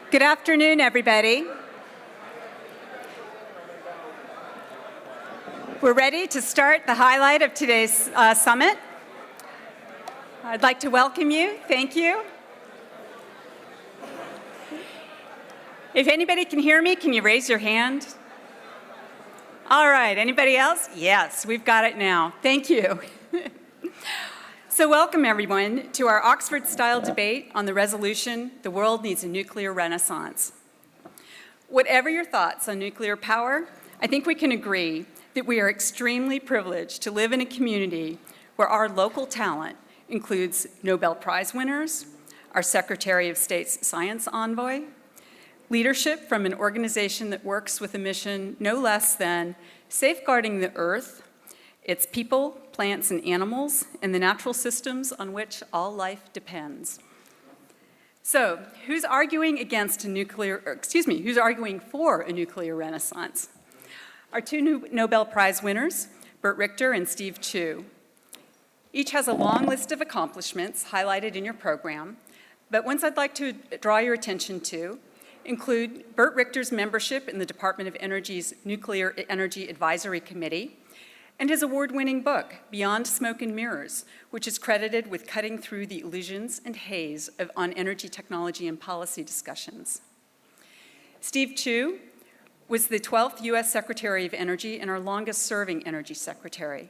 Good afternoon, everybody. We're ready to start the highlight of today's summit. I'd like to welcome you. Thank you. If anybody can hear me, can you raise your hand? All right, anybody else? Yes, we've got it now. Thank you. So welcome, everyone, to our Oxford-style debate on the resolution, "The World Needs a Nuclear Renaissance." Whatever your thoughts on nuclear power, I think we can agree that we are extremely privileged to live in a community where our local talent includes Nobel Prize winners, our Secretary of State's science envoy, leadership from an organization that works with a mission no less than safeguarding the Earth, its people, plants, and animals, and the natural systems on which all life depends. So, who's arguing who's arguing for a nuclear renaissance? Our two Nobel Prize winners, Burton Richter and Steve Chu. Each has a long list of accomplishments highlighted in your program, but ones I'd like to draw your attention to include Burton Richter's membership in the Department of Energy's Nuclear Energy Advisory Committee, and his award-winning book, Beyond Smoke and Mirrors, which is credited with cutting through the illusions and haze on energy technology and policy discussions. Steve Chu was the 12th U.S. Secretary of Energy and our longest-serving energy secretary.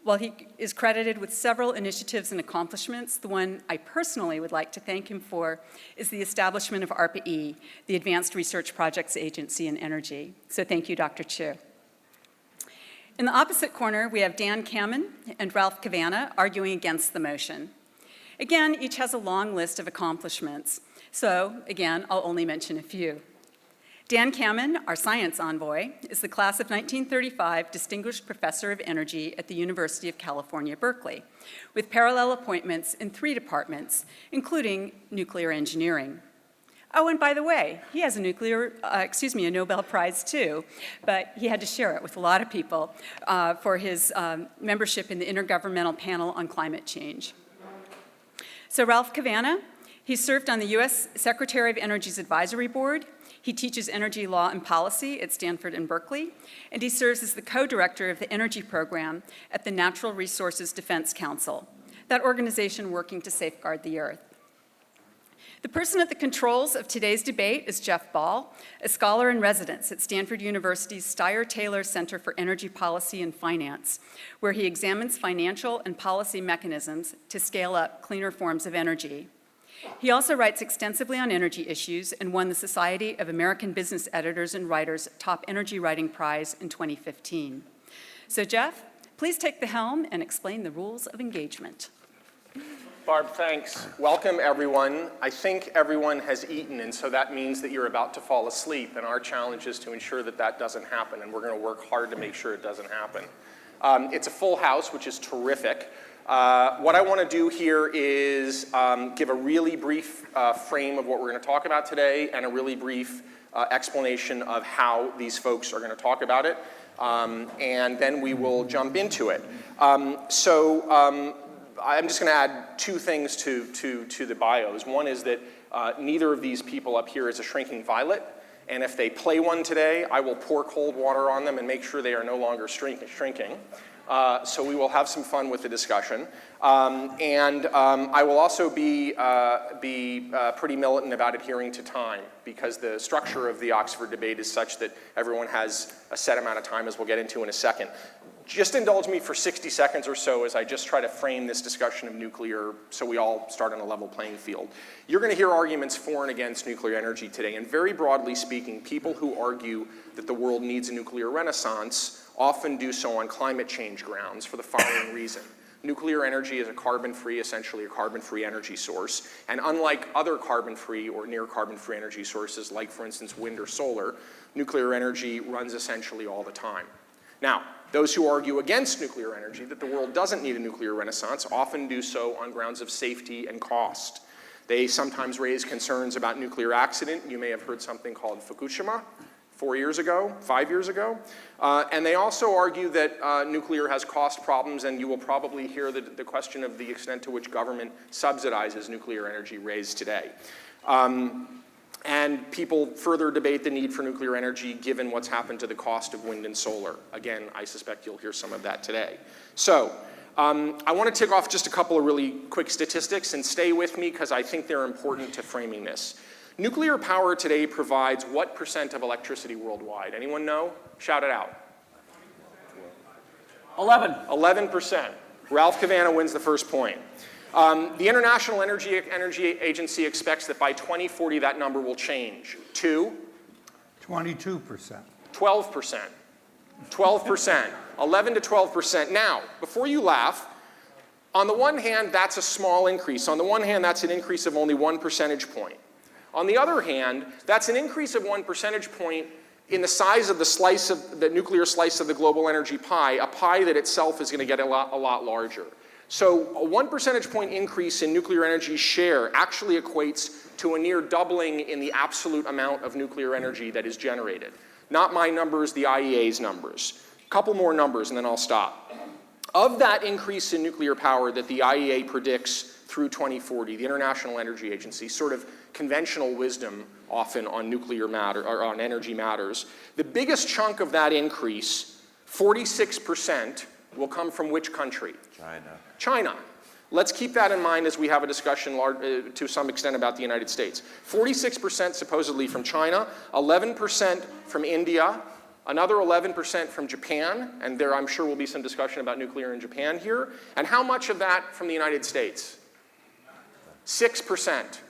While he is credited with several initiatives and accomplishments, the one I personally would like to thank him for is the establishment of ARPA-E, the Advanced Research Projects Agency in Energy. So thank you, Dr. Chu. In the opposite corner, we have Dan Kammen and Ralph Cavanagh arguing against the motion. Again, each has a long list of accomplishments. So, again, I'll only mention a few. Dan Kammen, our science envoy, is the class of 1935 Distinguished Professor of Energy at the University of California, Berkeley, with parallel appointments in 3 departments, including nuclear engineering. Oh, and by the way, he has a Nobel Prize too, but he had to share it with a lot of people for his membership in the Intergovernmental Panel on Climate Change. So Ralph Cavanagh, he served on the U.S. Secretary of Energy's Advisory Board. He teaches energy law and policy at Stanford and Berkeley, and he serves as the co-director of the energy program at the Natural Resources Defense Council, that organization working to safeguard the Earth. The person at the controls of today's debate is Jeff Ball, a scholar in residence at Stanford University's Steyer-Taylor Center for Energy Policy and Finance, where he examines financial and policy mechanisms to scale up cleaner forms of energy. He also writes extensively on energy issues and won the Society of American Business Editors and Writers Top Energy Writing Prize in 2015. So Jeff, please take the helm and explain the rules of engagement. Barb, thanks. Welcome, everyone. I think everyone has eaten, and so that means that you're about to fall asleep, and our challenge is to ensure that that doesn't happen, and we're going to work hard to make sure it doesn't happen. It's a full house, which is terrific. What I want to do here is give a really brief frame of what we're going to talk about today and a really brief explanation of how these folks are going to talk about it, and then we will jump into it. I'm just going to add 2 things to the bios. One is that neither of these people up here is a shrinking violet, and if they play one today, I will pour cold water on them and make sure they are no longer shrinking. So we will have some fun with the discussion. I will also be pretty militant about adhering to time, because the structure of the Oxford debate is such that everyone has a set amount of time, as we'll get into in a second. Just indulge me for 60 seconds or so as I just try to frame this discussion of nuclear so we all start on a level playing field. You're going to hear arguments for and against nuclear energy today, and very broadly speaking, people who argue that the world needs a nuclear renaissance often do so on climate change grounds for the following reason. Nuclear energy is essentially a carbon-free energy source, and unlike other carbon-free or near carbon-free energy sources, like for instance wind or solar, nuclear energy runs essentially all the time. Now, those who argue against nuclear energy, that the world doesn't need a nuclear renaissance, often do so on grounds of safety and cost. They sometimes raise concerns about nuclear accident. You may have heard something called Fukushima 5 years ago. And they also argue that nuclear has cost problems, and you will probably hear the question of the extent to which government subsidizes nuclear energy raised today. And people further debate the need for nuclear energy given what's happened to the cost of wind and solar. Again, I suspect you'll hear some of that today. So I want to tick off just a couple of really quick statistics, and stay with me because I think they're important to framing this. Nuclear power today provides what % of electricity worldwide? Anyone know? Shout it out. 11%. Ralph Cavanagh wins the first point. The International Energy Agency expects that by 2040 that number will change to 22%. 12%. 12%. 11 to 12%. Now, before you laugh, on the one hand, that's a small increase. On the one hand, that's an increase of only 1 percentage point. On the other hand, that's an increase of 1 percentage point in the size of the slice of the nuclear slice of the global energy pie, a pie that itself is going to get a lot larger. So a 1 percentage point increase in nuclear energy share actually equates to a near doubling in the absolute amount of nuclear energy that is generated. Not my numbers, the IEA's numbers. A couple more numbers and then I'll stop. Of that increase in nuclear power that the IEA predicts through 2040, the International Energy Agency, sort of conventional wisdom often on nuclear matter or on energy matters, the biggest chunk of that increase, 46%, will come from which country? China. Let's keep that in mind as we have a discussion to some extent about the United States. 46% supposedly from China, 11% from India, another 11% from Japan, and there I'm sure will be some discussion about nuclear in Japan here. And how much of that from the United States? 6%.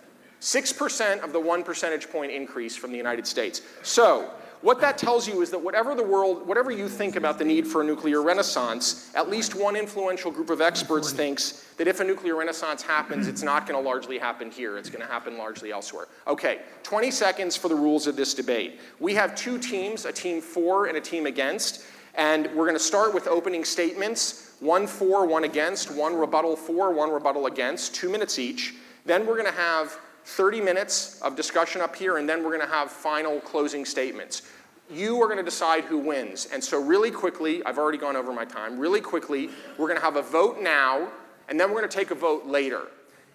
6% of the 1 percentage point increase from the United States. So what that tells you is that whatever you think about the need for a nuclear renaissance, at least one influential group of experts thinks that if a nuclear renaissance happens, it's not going to largely happen here. It's going to happen largely elsewhere. Okay, 20 seconds for the rules of this debate. We have two teams, a team for and a team against, and we're going to start with opening statements, 1 for, 1 against, 1 rebuttal for, 1 rebuttal against, 2 minutes each. Then we're going to have 30 minutes of discussion up here, and then we're going to have final closing statements. You are going to decide who wins. And so really quickly, I've already gone over my time, really quickly, we're going to have a vote now, and then we're going to take a vote later.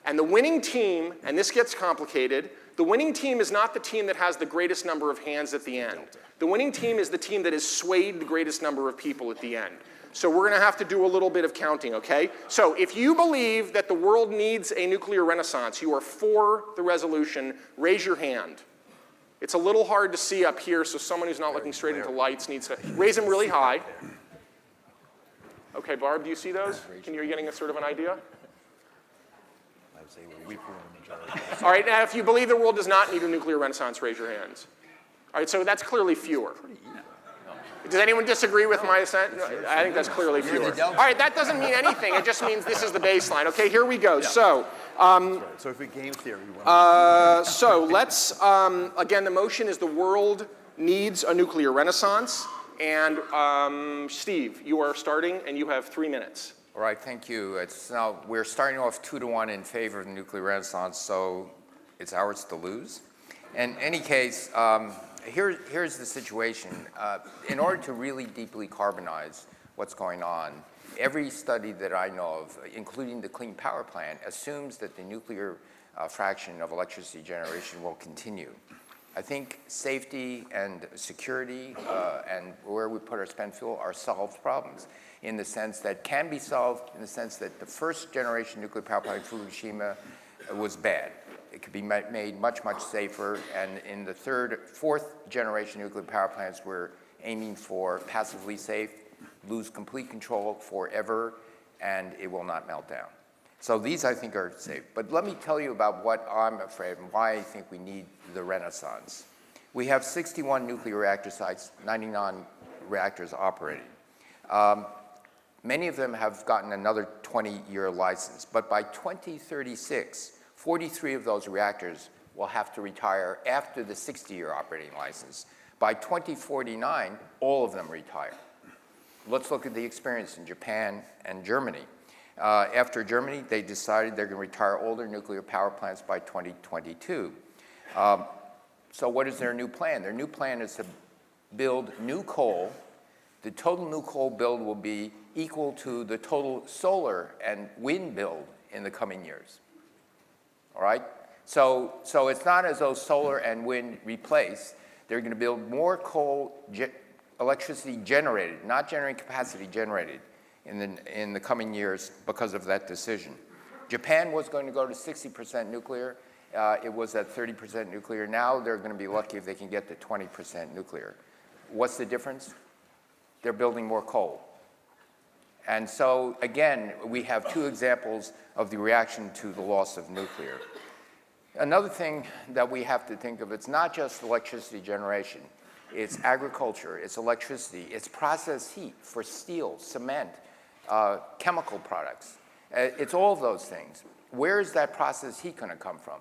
And the winning team, and this gets complicated, the winning team is not the team that has the greatest number of hands at the end. The winning team is the team that has swayed the greatest number of people at the end. So we're going to have to do a little bit of counting, okay? So if you believe that the world needs a nuclear renaissance, you are for the resolution, raise your hand. It's a little hard to see up here, so someone who's not looking straight into lights needs to raise them really high. Okay, Barb, do you see those? Are you getting a sort of an idea? I'd say we're weaker in the majority. All right, now if you believe the world does not need a nuclear renaissance, raise your hands. All right, so that's clearly fewer. Does anyone disagree with my assent? I think that's clearly fewer. All right, that doesn't mean anything. It just means this is the baseline. Okay, here we go. So, So if we game theory, so let's, again, the motion is the world needs a nuclear renaissance. And Steve, you are starting, and you have 3 minutes. All right, thank you. Now, we're starting off 2 to 1 in favor of the nuclear renaissance, so it's ours to lose. In any case, here's the situation. In order to really deeply carbonize what's going on, every study that I know of, including the Clean Power Plan, assumes that the nuclear fraction of electricity generation will continue. I think safety and security and where we put our spent fuel are solved problems in the sense that can be solved in the sense that the first generation nuclear power plant in Fukushima was bad. It could be made much, much safer, and in the third, fourth generation nuclear power plants, we're aiming for passively safe, lose complete control forever, and it will not melt down. So these, I think, are safe. But let me tell you about what I'm afraid of and why I think we need the renaissance. We have 61 nuclear reactor sites, 99 reactors operating. Many of them have gotten another 20-year license, but by 2036, 43 of those reactors will have to retire after the 60-year operating license. By 2049, all of them retire. Let's look at the experience in Japan and Germany. After Germany, they decided they're going to retire older nuclear power plants by 2022. So what is their new plan? Their new plan is to build new coal. The total new coal build will be equal to the total solar and wind build in the coming years. All right? So it's not as though solar and wind replace. They're going to build more electricity generated, not generating capacity generated in the coming years because of that decision. Japan was going to go to 60% nuclear. It was at 30% nuclear. Now they're going to be lucky if they can get to 20% nuclear. What's the difference? They're building more coal. And so, again, we have two examples of the reaction to the loss of nuclear. Another thing that we have to think of, it's not just electricity generation. It's agriculture, it's electricity, it's processed heat for steel, cement, chemical products. It's all of those things. Where is that processed heat going to come from?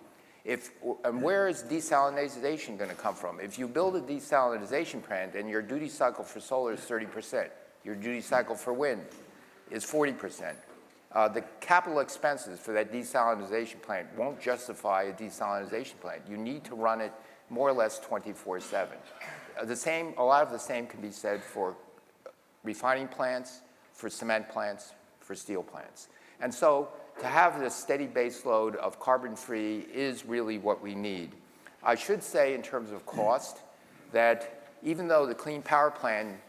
And where is desalinization going to come from? If you build a desalinization plant and your duty cycle for solar is 30%, your duty cycle for wind is 40%, the capital expenses for that desalinization plant won't justify a desalinization plant. You need to run it more or less 24/7. A lot of the same can be said for refining plants, for cement plants, for steel plants. And so to have this steady base load of carbon-free is really what we need. I should say in terms of cost that even though the Clean Power Plan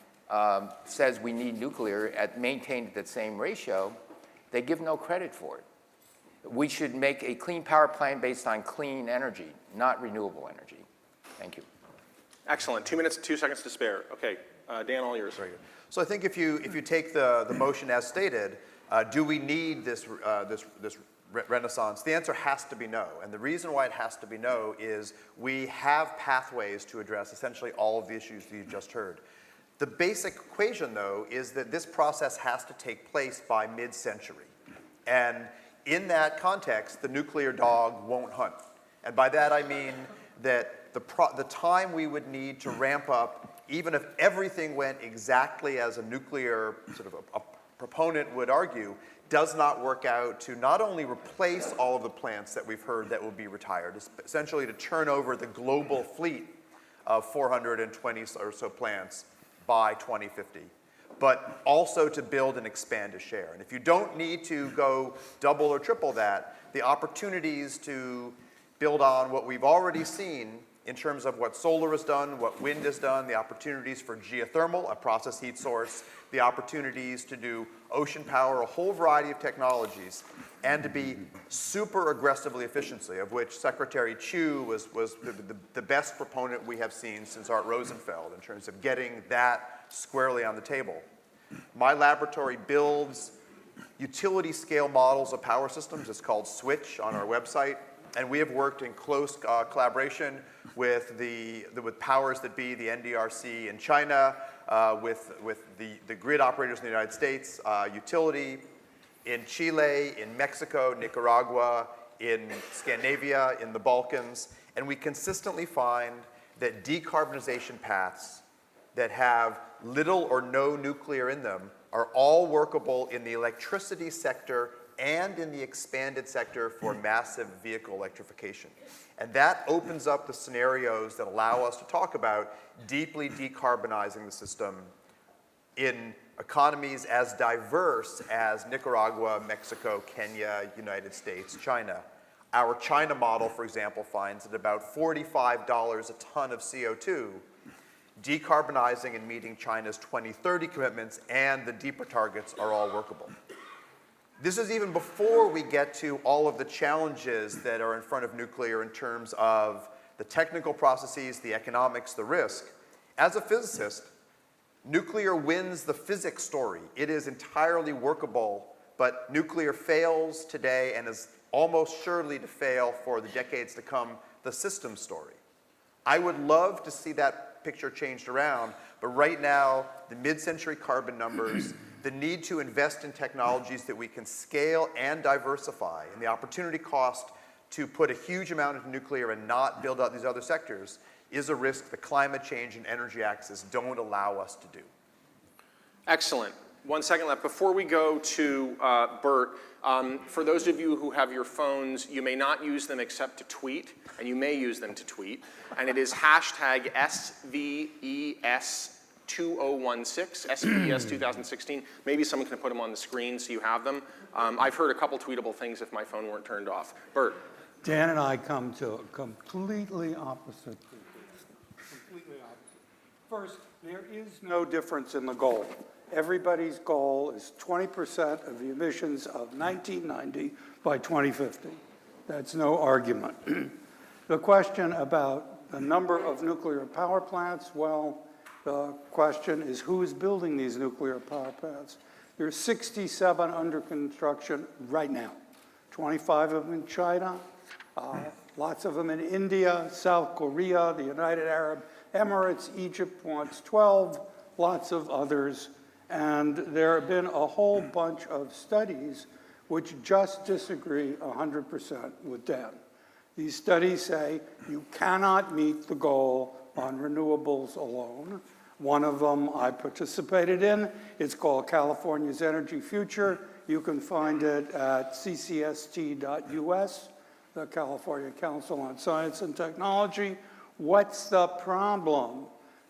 says we need nuclear maintained at that same ratio, they give no credit for it. We should make a clean power plan based on clean energy, not renewable energy. Thank you. Excellent. 2 minutes, 2 seconds to spare. Okay, Dan, all yours. Very good. So I think if you take the motion as stated, do we need this renaissance? The answer has to be no. And the reason why it has to be no is we have pathways to address essentially all of the issues that you just heard. The basic equation, though, is that this process has to take place by mid-century. And in that context, the nuclear dog won't hunt. And by that I mean that the time we would need to ramp up, even if everything went exactly as a nuclear sort of a proponent would argue, does not work out to not only replace all of the plants that we've heard that will be retired, essentially to turn over the global fleet of 420 or so plants by 2050, but also to build and expand a share. And if you don't need to go double or triple that, the opportunities to build on what we've already seen in terms of what solar has done, what wind has done, the opportunities for geothermal, a process heat source, the opportunities to do ocean power, a whole variety of technologies, and to be super aggressively efficiently, of which Secretary Chu was the best proponent we have seen since Art Rosenfeld in terms of getting that squarely on the table. My laboratory builds utility scale models of power systems. It's called Switch on our website. And we have worked in close collaboration with powers that be, the NDRC in China, with the grid operators in the United States, utility in Chile, in Mexico, Nicaragua, in Scandinavia, in the Balkans. And we consistently find that decarbonization paths that have little or no nuclear in them are all workable in the electricity sector and in the expanded sector for massive vehicle electrification. And that opens up the scenarios that allow us to talk about deeply decarbonizing the system in economies as diverse as Nicaragua, Mexico, Kenya, United States, China. Our China model, for example, finds that about $45 a ton of CO2, decarbonizing and meeting China's 2030 commitments and the deeper targets are all workable. This is even before we get to all of the challenges that are in front of nuclear in terms of the technical processes, the economics, the risk. As a physicist, nuclear wins the physics story. It is entirely workable, but nuclear fails today and is almost surely to fail for the decades to come, the system story. I would love to see that picture changed around, but right now, the mid-century carbon numbers, the need to invest in technologies that we can scale and diversify, and the opportunity cost to put a huge amount into nuclear and not build out these other sectors is a risk the climate change and energy axis don't allow us to do. Excellent. 1 second left. Before we go to Bert, for those of you who have your phones, you may not use them except to tweet, and you may use them to tweet, and it is hashtag SVES 2016, SVES 2016. Maybe someone can put them on the screen so you have them. I've heard a couple tweetable things if my phone weren't turned off. Bert. Dan and I come to a completely opposite conclusion. Completely opposite. First, there is no difference in the goal. Everybody's goal is 20% of the emissions of 1990 by 2050. That's no argument. The question about the number of nuclear power plants, well, the question is who's building these nuclear power plants? There's 67 under construction right now. 25 of them in China, lots of them in India, South Korea, the United Arab Emirates, Egypt wants 12, lots of others. And there have been a whole bunch of studies which just disagree 100% with Dan. These studies say you cannot meet the goal on renewables alone. One of them I participated in. It's called California's Energy Future. You can find it at ccst.us, the California Council on Science and Technology. What's the problem?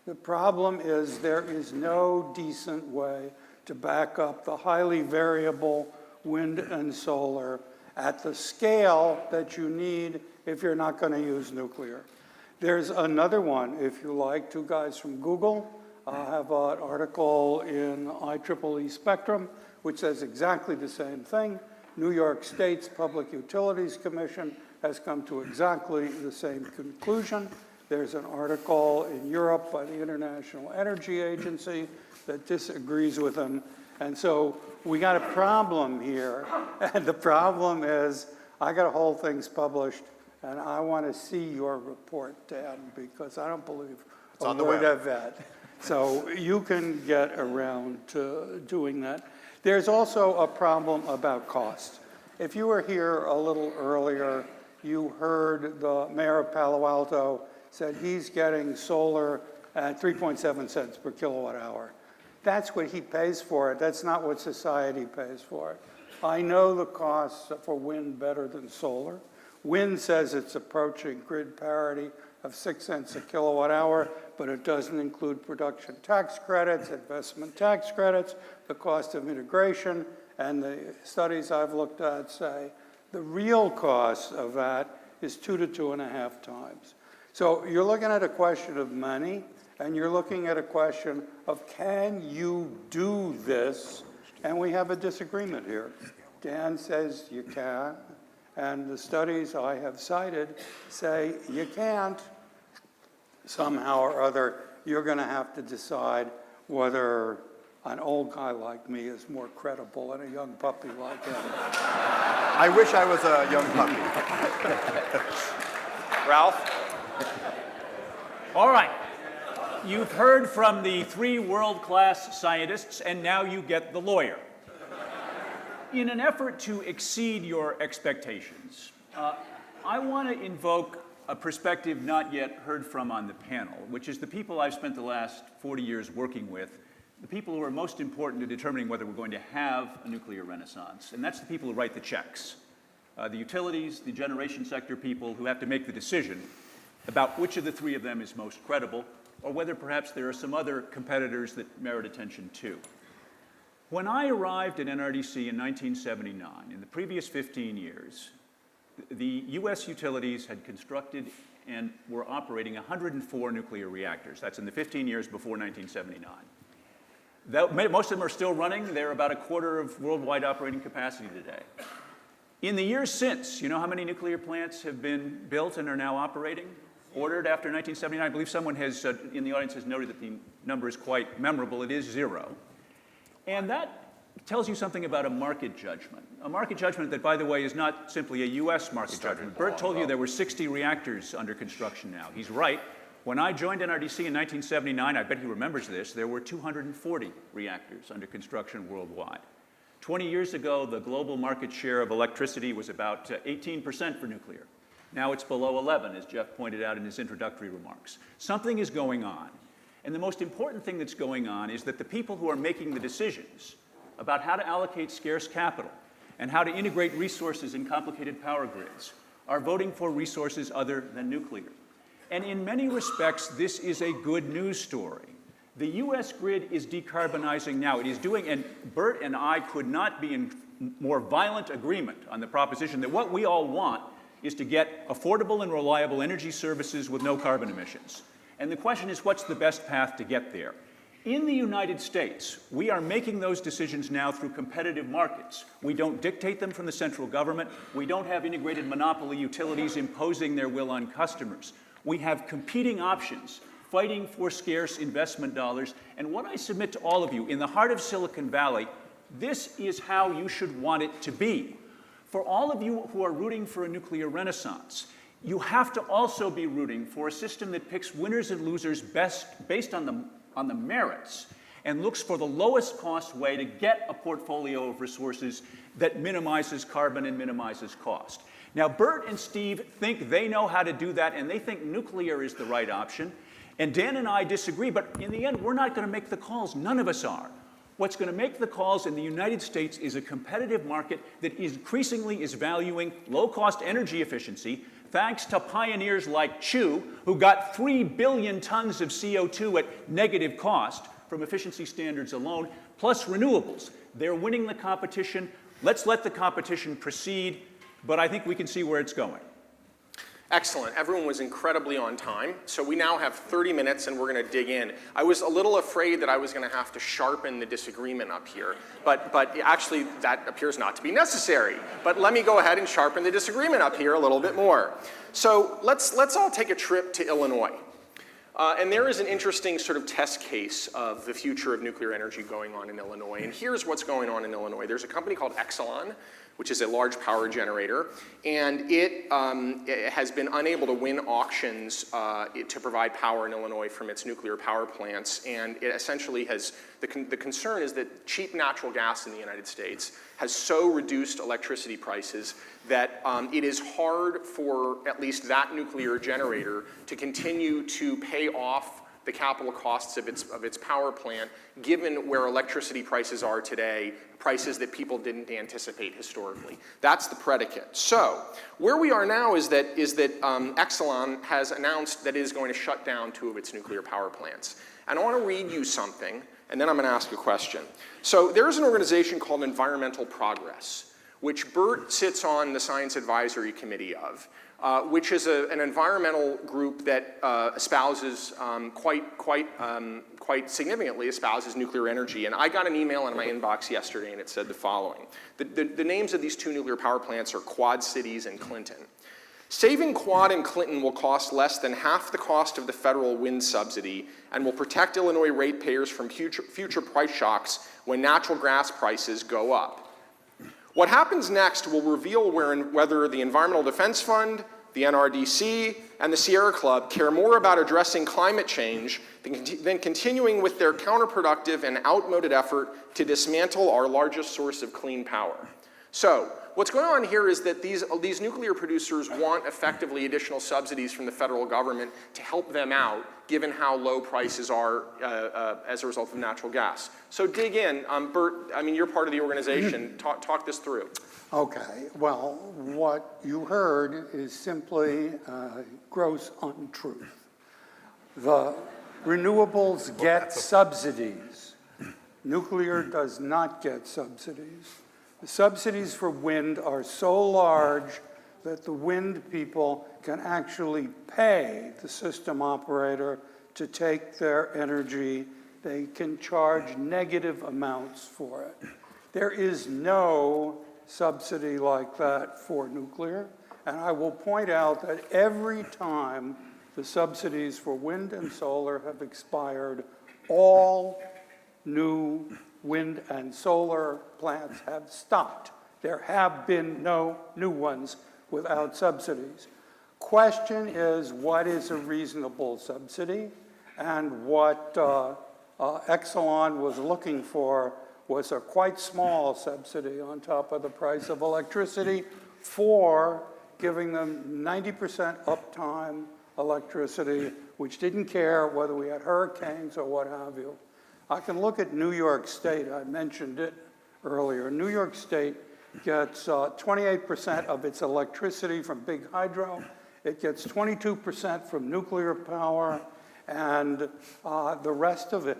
The problem is there is no decent way to back up the highly variable wind and solar at the scale that you need if you're not going to use nuclear. There's another one, if you like. Two guys from Google have an article in IEEE Spectrum, which says exactly the same thing. New York State's Public Utilities Commission has come to exactly the same conclusion. There's an article in Europe by the International Energy Agency that disagrees with them. And so we got a problem here. And the problem is I got to hold things published, and I want to see your report, Dan, because I don't believe It's on the word web. of that. So you can get around to doing that. There's also a problem about cost. If you were here a little earlier, you heard the mayor of Palo Alto said he's getting solar at 3.7 cents per kilowatt hour. That's what he pays for it. That's not what society pays for it. I know the costs for wind better than solar. Wind says it's approaching grid parity of 6 cents a kilowatt hour, but it doesn't include production tax credits, investment tax credits, the cost of integration, and the studies I've looked at say the real cost of that is 2 to 2.5 times. So you're looking at a question of money, and you're looking at a question of can you do this? And we have a disagreement here. Dan says you can, and the studies I have cited say you can't. Somehow or other, you're going to have to decide whether an old guy like me is more credible than a young puppy like him. I wish I was a young puppy. Ralph? All right. You've heard from the 3 world-class scientists, and now you get the lawyer. In an effort to exceed your expectations, I want to invoke a perspective not yet heard from on the panel, which is the people I've spent the last 40 years working with, the people who are most important to determining whether we're going to have a nuclear renaissance, and that's the people who write the checks. The utilities, the generation sector people who have to make the decision about which of the 3 of them is most credible, or whether perhaps there are some other competitors that merit attention too. When I arrived at NRDC in 1979, in the previous 15 years, the US utilities had constructed and were operating 104 nuclear reactors. That's in the 15 years before 1979. Most of them are still running. They're about a quarter of worldwide operating capacity today. In the years since, you know how many nuclear plants have been built and are now operating? Ordered after 1979? I believe someone has, in the audience has noted that the number is quite memorable. It is 0. And that tells you something about a market judgment. A market judgment that, by the way, is not simply a US market judgment. Bert told you there were 60 reactors under construction now. He's right. When I joined NRDC in 1979, I bet he remembers this, there were 240 reactors under construction worldwide. 20 years ago, the global market share of electricity was about 18% for nuclear. Now it's below 11, as Jeff pointed out in his introductory remarks. Something is going on. And the most important thing that's going on is that the people who are making the decisions about how to allocate scarce capital and how to integrate resources in complicated power grids are voting for resources other than nuclear. And in many respects, this is a good news story. The US grid is decarbonizing now. It is doing, and Bert and I could not be in more violent agreement on the proposition that what we all want is to get affordable and reliable energy services with no carbon emissions. And the question is, what's the best path to get there? In the United States, we are making those decisions now through competitive markets. We don't dictate them from the central government. We don't have integrated monopoly utilities imposing their will on customers. We have competing options, fighting for scarce investment dollars. And what I submit to all of you, in the heart of Silicon Valley, this is how you should want it to be. For all of you who are rooting for a nuclear renaissance, you have to also be rooting for a system that picks winners and losers based on the merits and looks for the lowest cost way to get a portfolio of resources that minimizes carbon and minimizes cost. Now, Bert and Steve think they know how to do that, and they think nuclear is the right option. And Dan and I disagree, but in the end, we're not going to make the calls. None of us are. What's going to make the calls in the United States is a competitive market that increasingly is valuing low-cost energy efficiency, thanks to pioneers like Chu, who got 3 billion tons of CO2 at negative cost from efficiency standards alone, plus renewables. They're winning the competition. Let's let the competition proceed, but I think we can see where it's going. Excellent. Everyone was incredibly on time. So we now have 30 minutes and we're going to dig in. I was a little afraid that I was going to have to sharpen the disagreement up here, but actually that appears not to be necessary. But let me go ahead and sharpen the disagreement up here a little bit more. So let's all take a trip to Illinois. And there is an interesting sort of test case of the future of nuclear energy going on in Illinois. And here's what's going on in Illinois. There's a company called Exelon, which is a large power generator, and it has been unable to win auctions to provide power in Illinois from its nuclear power plants, and it essentially has, the concern is that cheap natural gas in the United States has so reduced electricity prices that it is hard for at least that nuclear generator to continue to pay off the capital costs of its power plant, given where electricity prices are today, prices that people didn't anticipate historically. That's the predicate. So where we are now is that Exelon has announced that it is going to shut down 2 of its nuclear power plants. And I want to read you something, and then I'm going to ask a question. So there's an organization called Environmental Progress, which Bert sits on the Science Advisory Committee of, which is an environmental group that espouses quite significantly espouses nuclear energy. And I got an email in my inbox yesterday, and it said the following. The names of these 2 nuclear power plants are Quad Cities and Clinton. Saving Quad and Clinton will cost less than half the cost of the federal wind subsidy and will protect Illinois ratepayers from future price shocks when natural gas prices go up. What happens next will reveal whether the Environmental Defense Fund, the NRDC, and the Sierra Club care more about addressing climate change than continuing with their counterproductive and outmoded effort to dismantle our largest source of clean power. So what's going on here is that these nuclear producers want effectively additional subsidies from the federal government to help them out, given how low prices are as a result of natural gas. So dig in. Bert, I mean, you're part of the organization. Talk this through. Okay, well, what you heard is simply gross untruth. The renewables get subsidies. Nuclear does not get subsidies. The subsidies for wind are so large that the wind people can actually pay the system operator to take their energy. They can charge negative amounts for it. There is no subsidy like that for nuclear. And I will point out that every time the subsidies for wind and solar have expired, all new wind and solar plants have stopped. There have been no new ones without subsidies. Question is, what is a reasonable subsidy? And what Exelon was looking for was a quite small subsidy on top of the price of electricity for giving them 90% uptime electricity, which didn't care whether we had hurricanes or what have you. I can look at New York State. I mentioned it earlier. New York State gets 28% of its electricity from big hydro. It gets 22% from nuclear power, and the rest of it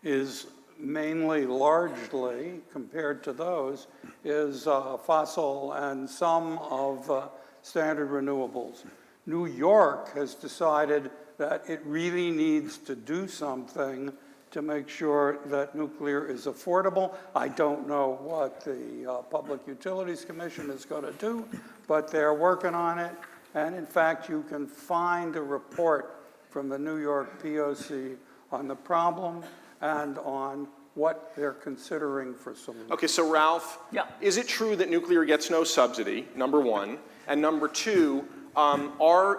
is mainly, largely, compared to those, is fossil and some of standard renewables. New York has decided that it really needs to do something to make sure that nuclear is affordable. I don't know what the Public Utilities Commission is going to do, but they're working on it. And in fact, you can find a report from the New York POC on the problem and on what they're considering for solutions. Okay, so Ralph, Yeah. is it true that nuclear gets no subsidy, number one? And number two,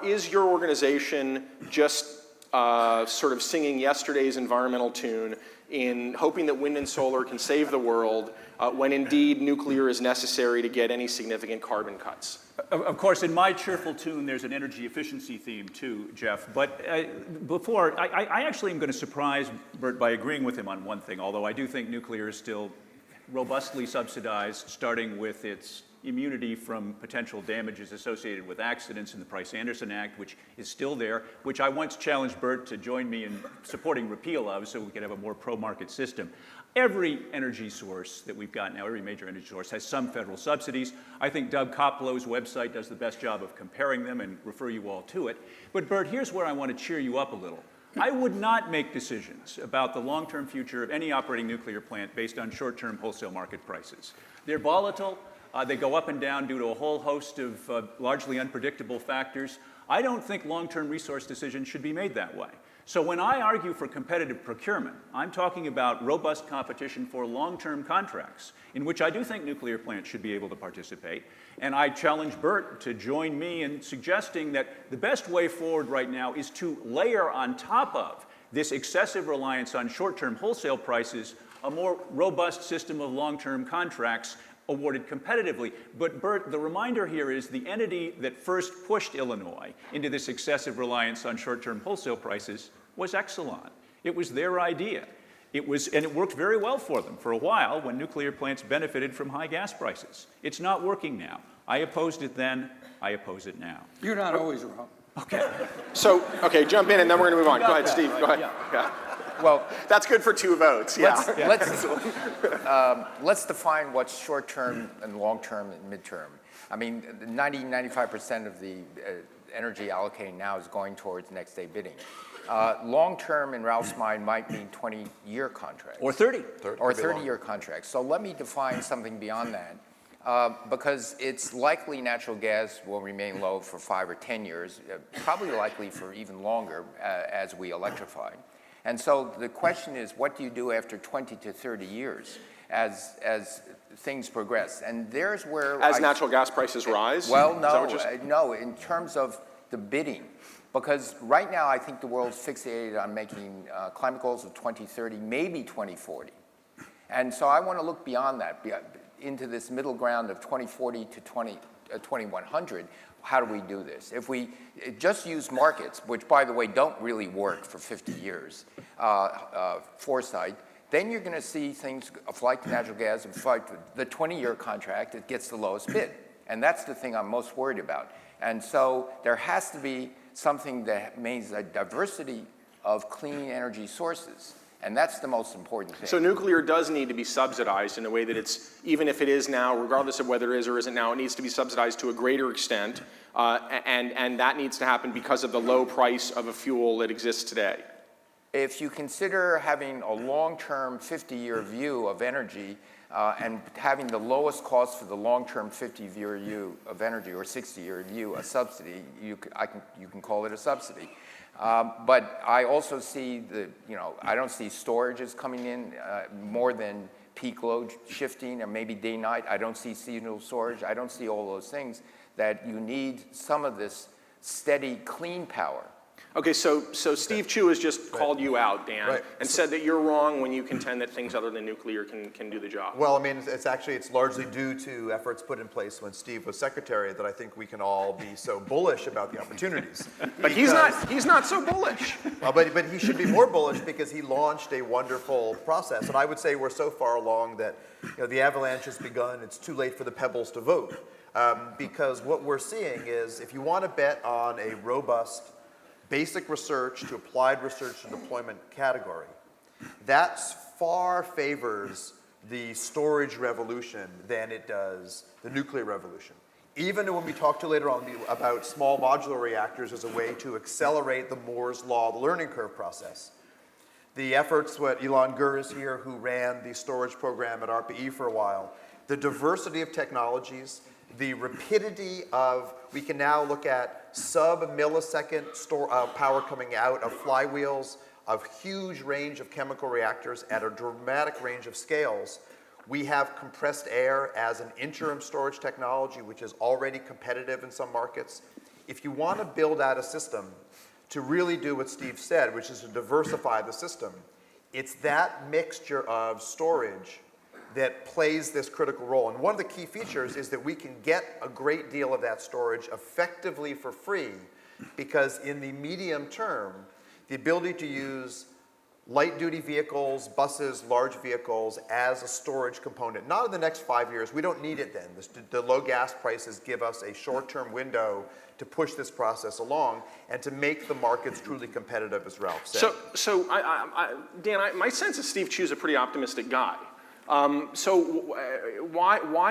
is your organization just sort of singing yesterday's environmental tune in hoping that wind and solar can save the world when indeed nuclear is necessary to get any significant carbon cuts? Of course, in my cheerful tune, there's an energy efficiency theme too, Jeff. But I actually am going to surprise Bert by agreeing with him on one thing, although I do think nuclear is still robustly subsidized, starting with its immunity from potential damages associated with accidents in the Price-Anderson Act, which is still there, which I once challenged Bert to join me in supporting repeal of so we could have a more pro-market system. Every energy source that we've got now, every major energy source, has some federal subsidies. I think Doug Koplow's website does the best job of comparing them and refer you all to it. But Bert, here's where I want to cheer you up a little. I would not make decisions about the long-term future of any operating nuclear plant based on short-term wholesale market prices. They're volatile. They go up and down due to a whole host of largely unpredictable factors. I don't think long-term resource decisions should be made that way. So when I argue for competitive procurement, I'm talking about robust competition for long-term contracts, in which I do think nuclear plants should be able to participate. And I challenge Bert to join me in suggesting that the best way forward right now is to layer on top of this excessive reliance on short-term wholesale prices a more robust system of long-term contracts awarded competitively. But Bert, the reminder here is the entity that first pushed Illinois into this excessive reliance on short-term wholesale prices was Exelon. It was their idea. And it worked very well for them for a while when nuclear plants benefited from high gas prices. It's not working now. I opposed it then, I oppose it now. You're not always wrong. Okay. So, okay, jump in and then we're going to move on. Go ahead, Steve. Go ahead. Yeah. Well, That's good for 2 votes. Yeah. let's define what's short-term and long-term and mid-term. I mean, 95% of the energy allocating now is going towards next-day bidding. Long-term, in Ralph's mind, might mean 20-year contracts. Or 30. Or 30-year contracts. So let me define something beyond that. Because it's likely natural gas will remain low for 5 or 10 years, probably likely for even longer as we electrify. And so the question is, what do you do after 20 to 30 years as things progress? And there's where As natural gas prices rise? Well, no, in terms of the bidding. Because right now, I think the world's fixated on making climate goals of 2030, maybe 2040. And so I want to look beyond that, into this middle ground of 2040 to 2100. How do we do this? If we just use markets, which, by the way, don't really work for 50 years, foresight, then you're going to see things, a flight to natural gas, and flight to the 20-year contract, it gets the lowest bid. And that's the thing I'm most worried about. And so there has to be something that means a diversity of clean energy sources. And that's the most important thing. So nuclear does need to be subsidized in a way that it's, even if it is now, regardless of whether it is or isn't now, it needs to be subsidized to a greater extent. And that needs to happen because of the low price of a fuel that exists today. If you consider having a long-term 50-year view of energy and having the lowest cost for the long-term 50-year view of energy or 60-year view a subsidy, you can call it a subsidy. But I also see I don't see storages coming in more than peak load shifting or maybe day-night. I don't see seasonal storage. I don't see all those things that you need some of this steady, clean power. Okay, so Steve Chu has just called you out, Dan, and said that you're wrong when you contend that things other than nuclear can do the job. Well, I mean, it's largely due to efforts put in place when Steve was secretary that I think we can all be so bullish about the opportunities. But he's not so bullish. But he should be more bullish because he launched a wonderful process. And I would say we're so far along that the avalanche has begun. It's too late for the pebbles to vote. Because what we're seeing is if you want to bet on a robust basic research to applied research and deployment category, that far favors the storage revolution than it does the nuclear revolution. Even when we talk to later on about small modular reactors as a way to accelerate the Moore's law, the learning curve process. The efforts, what Elon Gur is here, who ran the storage program at ARPA-E for a while, the diversity of technologies, the rapidity of, we can now look at sub-millisecond power coming out of flywheels, of huge range of chemical reactors at a dramatic range of scales. We have compressed air as an interim storage technology, which is already competitive in some markets. If you want to build out a system to really do what Steve said, which is to diversify the system, it's that mixture of storage that plays this critical role. And one of the key features is that we can get a great deal of that storage effectively for free, because in the medium term, the ability to use light-duty vehicles, buses, large vehicles as a storage component. Not in the next 5 years. We don't need it then. The low gas prices give us a short-term window to push this process along and to make the markets truly competitive, as Ralph said. Dan, my sense is Steve Chu's a pretty optimistic guy. Why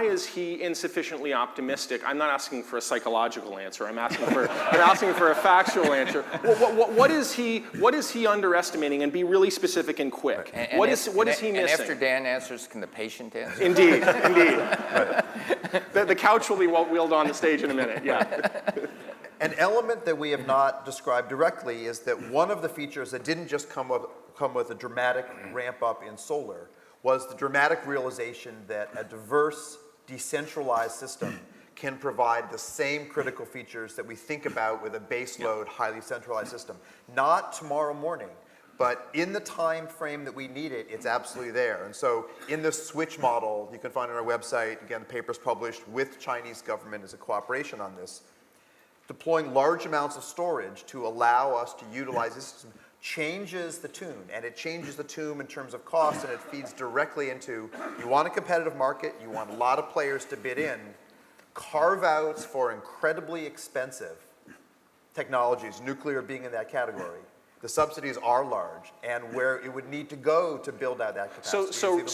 is he insufficiently optimistic? I'm not asking for a psychological answer. I'm asking for a factual answer. What is he underestimating? And be really specific and quick. What is he missing? And after Dan answers, can the patient answer? Indeed. The couch will be wheeled on the stage in a minute. Yeah. An element that we have not described directly is that one of the features that didn't just come with a dramatic ramp up in solar was the dramatic realization that a diverse, decentralized system can provide the same critical features that we think about with a baseload, highly centralized system. Not tomorrow morning, but in the time frame that we need it, it's absolutely there. And so in the switch model, you can find on our website, again, the paper's published with Chinese government as a cooperation on this, deploying large amounts of storage to allow us to utilize this system changes the tune, and it changes the tune in terms of cost, and it feeds directly into, you want a competitive market, you want a lot of players to bid in, carve-outs for incredibly expensive technologies, nuclear being in that category. The subsidies are large, and where it would need to go to build out that capacity.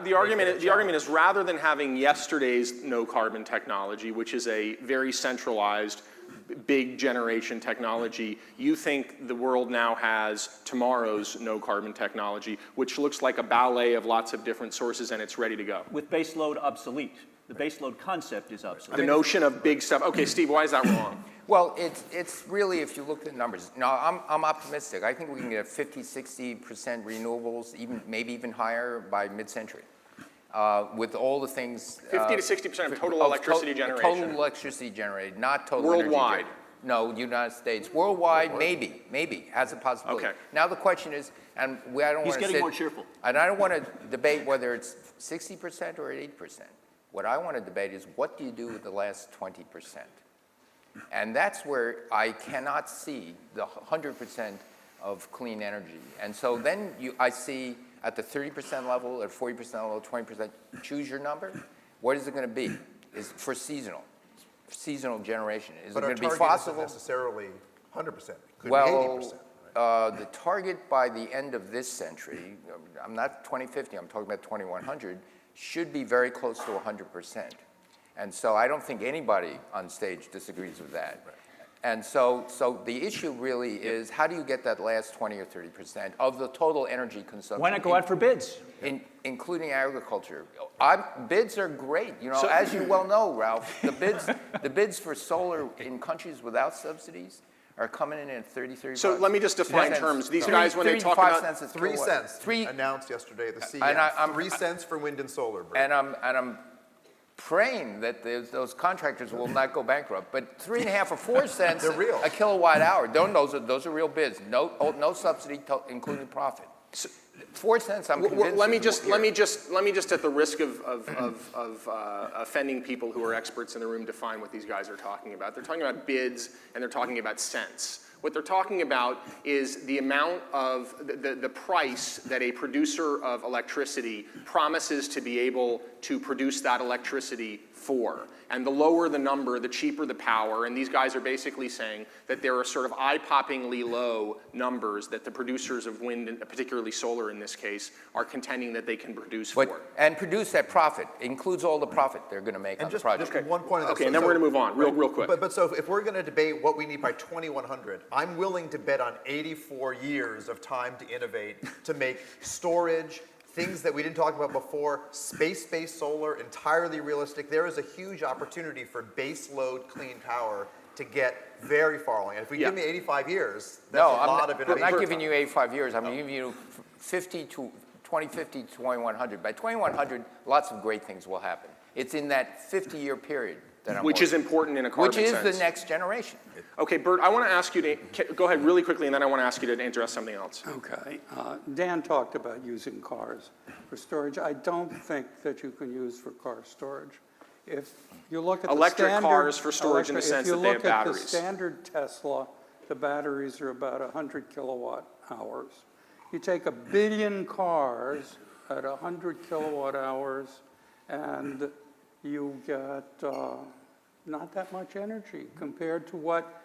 The argument is rather than having yesterday's no carbon technology, which is a very centralized, big generation technology, you think the world now has tomorrow's no carbon technology, which looks like a ballet of lots of different sources, and it's ready to go. With baseload obsolete. The baseload concept is obsolete. The notion of big stuff. Okay, Steve, why is that wrong? Well, it's really, if you look at the numbers, now I'm optimistic. I think we can get 50-60% renewables, maybe even higher by mid-century. With all the things. 50 to 60% of total electricity generation. Total electricity generated, not total worldwide. Energy no, United States. Worldwide, maybe has a possibility. Okay. Now the question is, and I don't want to He's getting more cheerful. And I don't want to debate whether it's 60% or 80%. What I want to debate is, what do you do with the last 20%? And that's where I cannot see the 100% of clean energy. And so then I see at the 30% level, at 40% level, 20%, choose your number. What is it going to be? Is for seasonal generation. Is it going to be fossil? But our target isn't necessarily 100%. It could be Well, 80%. Right? the target by the end of this century, I'm not 2050, I'm talking about 2100, should be very close to 100%. And so I don't think anybody on stage disagrees with that. Right. And so the issue really is, how do you get that last 20 or 30% of the total energy consumption? Why not go out for bids? Including agriculture. Bids are great. You know, as you well know, Ralph, the bids for solar in countries without subsidies are coming in at 30-35. So let me just define terms. These guys, when they talk about 3 cents, announced yesterday at the CES. 3 cents for wind and solar. Bert. And I'm praying that those contractors will not go bankrupt. But 3.5 or 4 cents They're real. a kilowatt hour. Those are real bids. No subsidy, including profit. 4 cents. I'm convinced. Let me just at the risk of offending people who are experts in the room, define what these guys are talking about. They're talking about bids and they're talking about cents. What they're talking about is the amount of the price that a producer of electricity promises to be able to produce that electricity 4. And the lower the number, the cheaper the power. And these guys are basically saying that there are sort of eye-poppingly low numbers that the producers of wind, and particularly solar in this case, are contending that they can produce for. And produce at profit. Includes all the profit they're going to make on the project. Just one point on this. Okay, and then we're going to move on real quick. But so if we're going to debate what we need by 2100, I'm willing to bet on 84 years of time to innovate, to make storage, things that we didn't talk about before, space-based solar, entirely realistic. There is a huge opportunity for base load clean power to get very far along. And if we give me 85 years, that's a lot of innovation. I'm not giving you 85 years. I'm giving you 2050 to 2100. By 2100, lots of great things will happen. It's in that 50-year period that I'm Which is important in a carbon sense. Which is the next generation. Okay, Bert, I want to ask you to, go ahead really quickly, and then I want to ask you to address something else. Okay. Dan talked about using cars for storage. I don't think that you can use for car storage. If you look at electric cars for storage in the sense that they have batteries. If you look at the standard Tesla, the batteries are about 100 kilowatt hours. You take 1 billion cars at 100 kilowatt hours, and you get not that much energy compared to what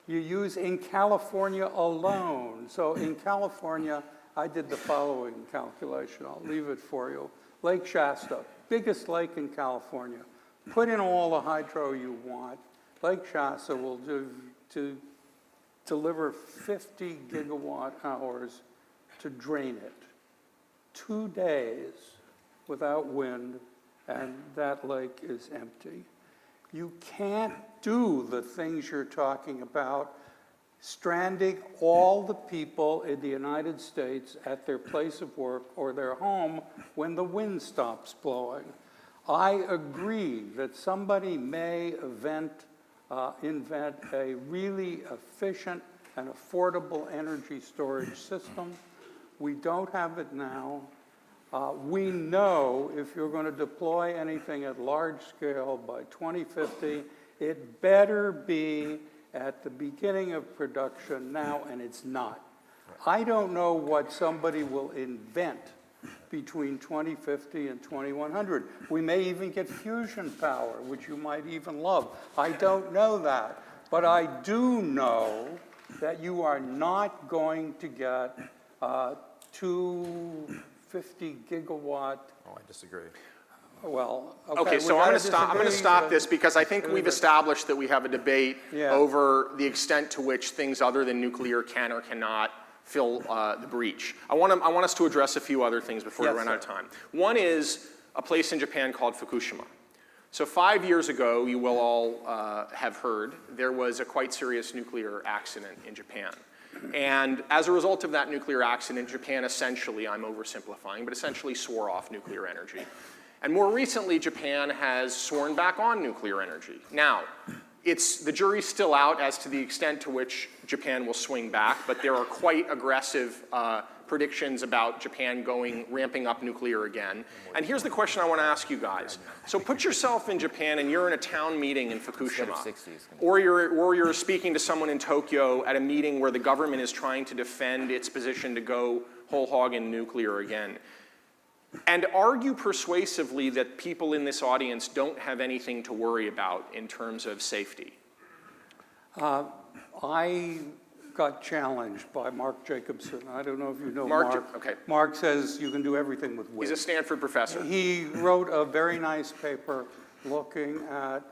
you use in California alone. So in California, I did the following calculation. I'll leave it for you. Lake Shasta, biggest lake in California. Put in all the hydro you want. Lake Shasta will deliver 50 gigawatt hours to drain it. 2 days without wind, and that lake is empty. You can't do the things you're talking about, stranding all the people in the United States at their place of work or their home when the wind stops blowing. I agree that somebody may invent a really efficient and affordable energy storage system. We don't have it now. We know if you're going to deploy anything at large scale by 2050, it better be at the beginning of production now, and it's not. I don't know what somebody will invent between 2050 and 2100. We may even get fusion power, which you might even love. I don't know that. But I do know that you are not going to get 250 gigawatt. Oh, I disagree. Well, Okay, so I'm going to stop this because I think we've established that we have a debate over the extent to which things other than nuclear can or cannot fill the breach. I want us to address a few other things before we run out of time. One is a place in Japan called Fukushima. So 5 years ago, you will all have heard, there was a quite serious nuclear accident in Japan. And as a result of that nuclear accident, Japan essentially, I'm oversimplifying, but essentially swore off nuclear energy. And more recently, Japan has sworn back on nuclear energy. Now, the jury's still out as to the extent to which Japan will swing back, but there are quite aggressive predictions about Japan ramping up nuclear again. And here's the question I want to ask you guys. So put yourself in Japan and you're in a town meeting in Fukushima, or you're speaking to someone in Tokyo at a meeting where the government is trying to defend its position to go whole hog in nuclear again. And argue persuasively that people in this audience don't have anything to worry about in terms of safety. I got challenged by Mark Jacobson. I don't know if you know Mark. Okay. Mark says you can do everything with wind. He's a Stanford professor. He wrote a very nice paper looking at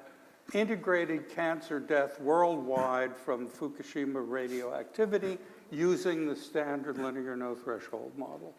integrated cancer death worldwide from Fukushima radioactivity using the standard linear no threshold model.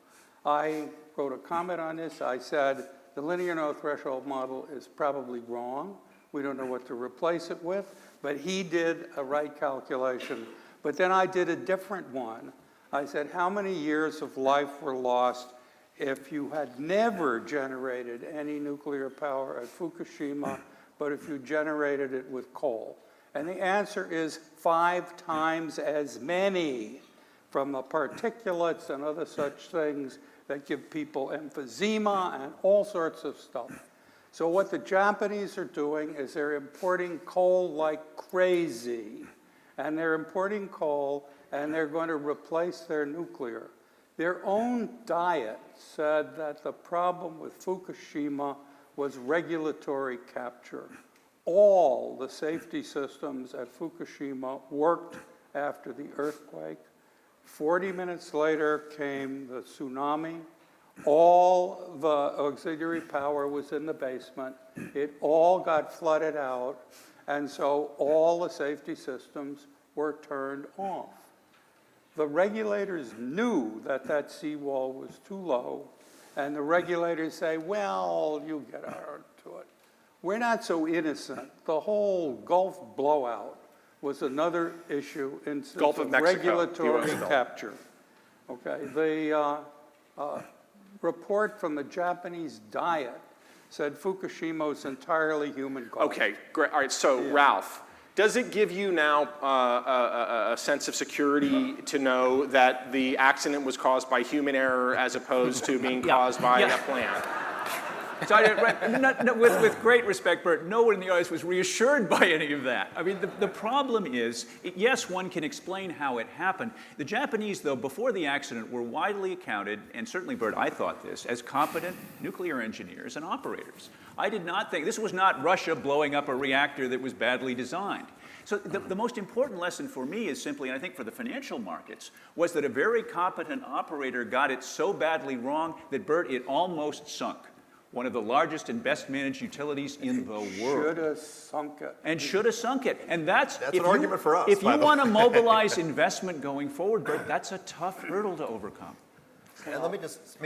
I wrote a comment on this. I said, the linear no threshold model is probably wrong. We don't know what to replace it with, but he did a right calculation. But then I did a different one. I said, how many years of life were lost if you had never generated any nuclear power at Fukushima, but if you generated it with coal? And the answer is 5 times as many, from the particulates and other such things that give people emphysema and all sorts of stuff. So what the Japanese are doing is they're importing coal like crazy. And they're importing coal, and they're going to replace their nuclear. Their own diet said that the problem with Fukushima was regulatory capture. All the safety systems at Fukushima worked after the earthquake. 40 minutes later came the tsunami. All the auxiliary power was in the basement. It all got flooded out, and so all the safety systems were turned off. The regulators knew that that seawall was too low, and the regulators say, well, you get around to it. We're not so innocent. The whole Gulf blowout was another issue in Gulf of Mexico, regulatory US. capture. Okay, the report from the Japanese Diet said Fukushima was entirely human caused. Okay, great. All right, so Ralph, does it give you now a sense of security to know that the accident was caused by human error as opposed to being caused by a plant? So with great respect, Bert, no one in the audience was reassured by any of that. I mean, the problem is, yes, one can explain how it happened. The Japanese, though, before the accident, were widely accounted, and certainly, Bert, I thought this, as competent nuclear engineers and operators. I did not think, this was not Russia blowing up a reactor that was badly designed. So the most important lesson for me is simply, and I think for the financial markets, was that a very competent operator got it so badly wrong that, Bert, it almost sunk. One of the largest and best managed utilities in the world. Should have sunk it. And should have sunk it. And that's an argument for us, If by you the want to mobilize investment going forward, Bert, that's a tough hurdle to overcome. And let me just,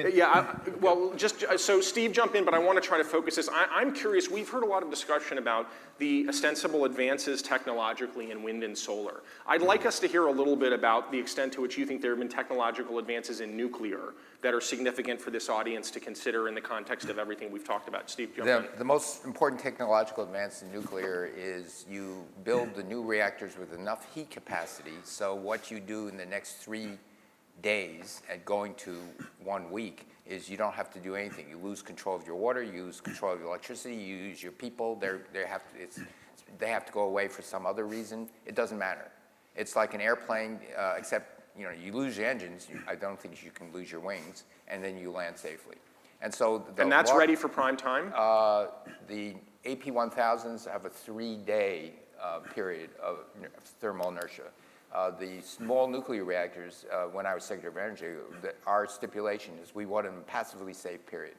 So Steve, jump in, but I want to try to focus this. I'm curious, we've heard a lot of discussion about the ostensible advances technologically in wind and solar. I'd like us to hear a little bit about the extent to which you think there have been technological advances in nuclear that are significant for this audience to consider in the context of everything we've talked about. Steve, jump in. The most important technological advance in nuclear is you build the new reactors with enough heat capacity, so what you do in the next 3 days and going to 1 week is you don't have to do anything. You lose control of your water, you lose control of your electricity, you use your people. They have to go away for some other reason. It doesn't matter. It's like an airplane, except you lose your engines. I don't think you can lose your wings, and then you land safely. And so that's ready for prime time? The AP1000s have a 3-day period of thermal inertia. The small nuclear reactors, when I was Secretary of Energy, our stipulation is we want a passively safe period.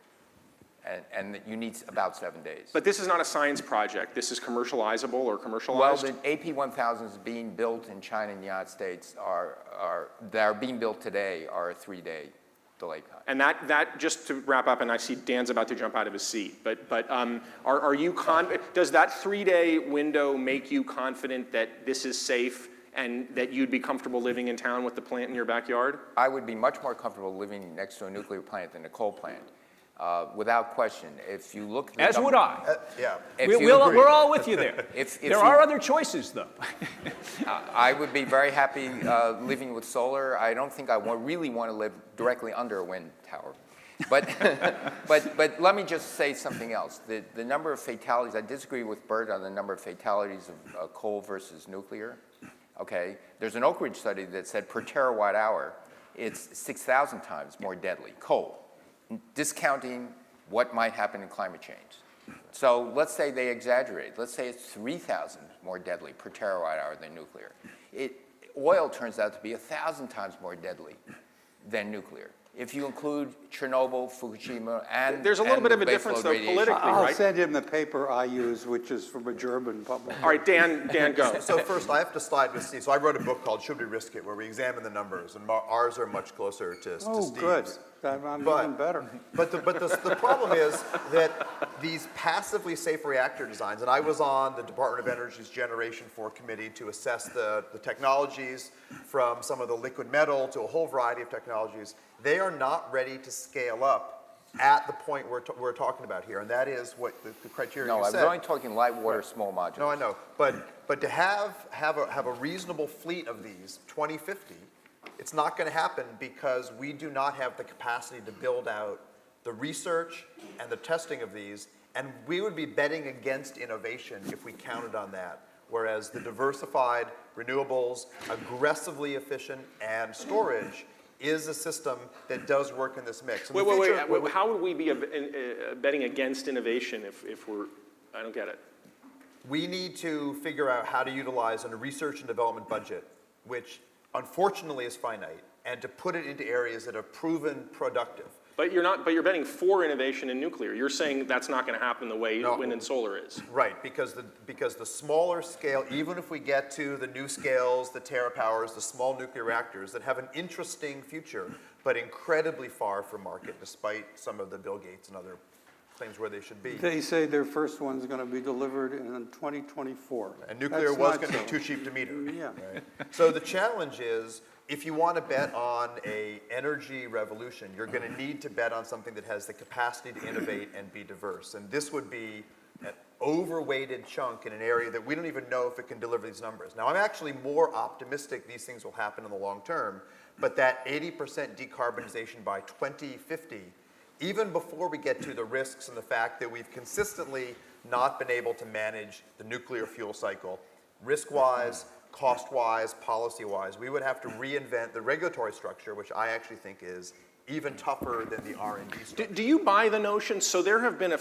And you need about 7 days. But this is not a science project. This is commercializable or commercialized? Well, the AP1000s being built in China and the United States that are being built today are a 3-day delay time. And that just to wrap up, and I see Dan's about to jump out of his seat, but are you does that 3-day window make you confident that this is safe and that you'd be comfortable living in town with the plant in your backyard? I would be much more comfortable living next to a nuclear plant than a coal plant, without question. If you look, As would I. yeah. We're all with you there. If There are other choices, though. I would be very happy living with solar. I don't think I really want to live directly under a wind tower. But let me just say something else. The number of fatalities, I disagree with Bert on the number of fatalities of coal versus nuclear. Okay, there's an Oak Ridge study that said per terawatt hour, it's 6,000 times more deadly, coal, discounting what might happen in climate change. So let's say they exaggerate. Let's say it's 3,000 more deadly per terawatt hour than nuclear. Oil turns out to be 1,000 times more deadly than nuclear. If you include Chernobyl, Fukushima, and there's a little bit of a baseload difference, though, radiation. politically, I'll right? send him the paper I use, which is from a German publisher. All right, Dan, go. So first, I have to slide with Steve. So I wrote a book called Should We Risk It, where we examine the numbers, and ours are much closer to Steve's. Good. I'm even better. But the problem is that these passively safe reactor designs, and I was on the Department of Energy's Generation 4 committee to assess the technologies from some of the liquid metal to a whole variety of technologies. They are not ready to scale up at the point we're talking about here, and that is what the criteria No, you I said. was only talking light water, small modules. No, I know, but to have a reasonable fleet of these, 2050, it's not going to happen because we do not have the capacity to build out the research and the testing of these, and we would be betting against innovation if we counted on that. Whereas the diversified renewables, aggressively efficient, and storage is a system that does work in this mix. And Wait, the wait, future- wait. How would we be betting against innovation if we're, I don't get it. We need to figure out how to utilize a research and development budget, which unfortunately is finite, and to put it into areas that are proven productive. But you're betting for innovation in nuclear. You're saying that's not going to happen the way No. wind and solar is. Right, because the smaller scale, even if we get to the new scales, the TerraPowers, the small nuclear reactors that have an interesting future, but incredibly far from market, despite some of the Bill Gates and other claims where they should be. They say their first one's going to be delivered in 2024. And nuclear That's was not going to so. be too cheap to meter. Yeah. Right? So the challenge is, if you want to bet on an energy revolution, you're going to need to bet on something that has the capacity to innovate and be diverse. And this would be an overweighted chunk in an area that we don't even know if it can deliver these numbers. Now, I'm actually more optimistic these things will happen in the long term, but that 80% decarbonization by 2050, even before we get to the risks and the fact that we've consistently not been able to manage the nuclear fuel cycle, risk-wise, cost-wise, policy-wise, we would have to reinvent the regulatory structure, which I actually think is even tougher than the R&D structure. Do you buy the notion? So there have been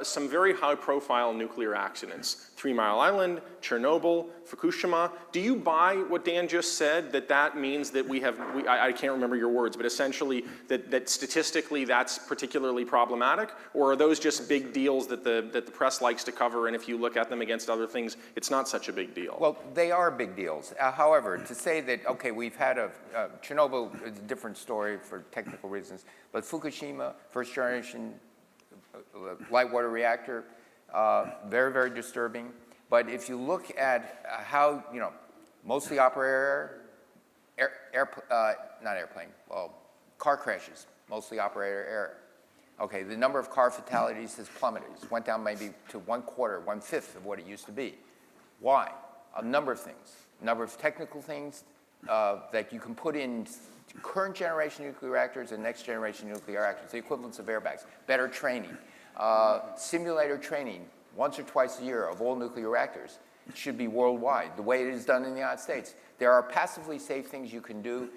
some very high-profile nuclear accidents. 3 Mile Island, Chernobyl, Fukushima. Do you buy what Dan just said, that means that I can't remember your words, but essentially that statistically that's particularly problematic? Or are those just big deals that the press likes to cover, and if you look at them against other things, it's not such a big deal? Well, they are big deals. However, to say that, okay, we've had Chernobyl is a different story for technical reasons, but Fukushima, first generation light water reactor, very, very disturbing. But if you look at how, mostly car crashes, mostly operator error. Okay, the number of car fatalities has plummeted. It went down maybe to 1/4, 1/5 of what it used to be. Why? A number of things. A number of technical things that you can put in current generation nuclear reactors and next generation nuclear reactors, the equivalents of airbags, better training, simulator training once or twice a year of all nuclear reactors. It should be worldwide, the way it is done in the United States. There are passively safe things you can do.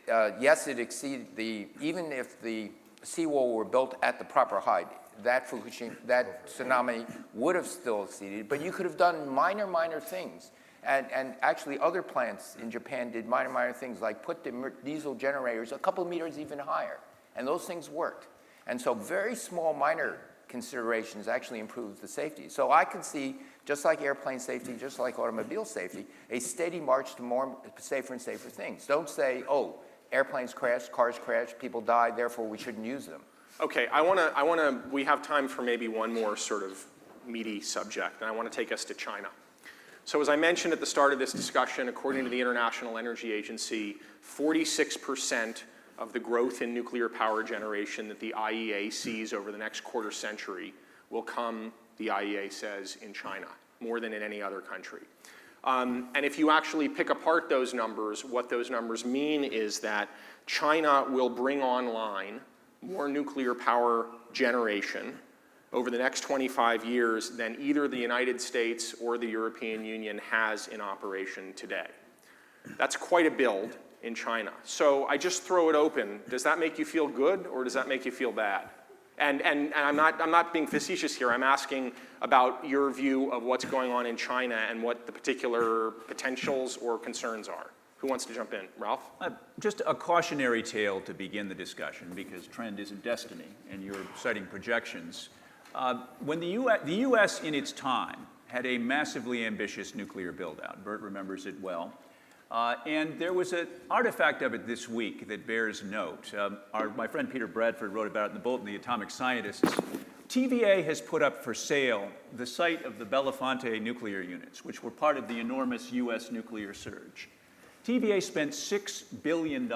Yes, it exceeds even if the seawall were built at the proper height, that tsunami would have still exceeded, but you could have done minor things. And actually other plants in Japan did minor things like put the diesel generators a couple of meters even higher. And those things worked. And so very small minor considerations actually improve the safety. So I can see, just like airplane safety, just like automobile safety, a steady march to more safer and safer things. Don't say, oh, airplanes crash, cars crash, people die, therefore we shouldn't use them. Okay, we have time for maybe one more sort of meaty subject, and I want to take us to China. So as I mentioned at the start of this discussion, according to the International Energy Agency, 46% of the growth in nuclear power generation that the IEA sees over the next quarter century will come, the IEA says, in China, more than in any other country. And if you actually pick apart those numbers, what those numbers mean is that China will bring online more nuclear power generation over the next 25 years than either the United States or the European Union has in operation today. That's quite a build in China. So I just throw it open. Does that make you feel good or does that make you feel bad? And I'm not being facetious here. I'm asking about your view of what's going on in China and what the particular potentials or concerns are. Who wants to jump in? Ralph? Just a cautionary tale to begin the discussion, because trend isn't destiny, and you're citing projections. When the U.S. in its time had a massively ambitious nuclear build-out, Bert remembers it well, and there was an artifact of it this week that bears note. My friend Peter Bradford wrote about it in the Bulletin, The Atomic Scientists. TVA has put up for sale the site of the Belafonte nuclear units, which were part of the enormous U.S. nuclear surge. TVA spent $6 billion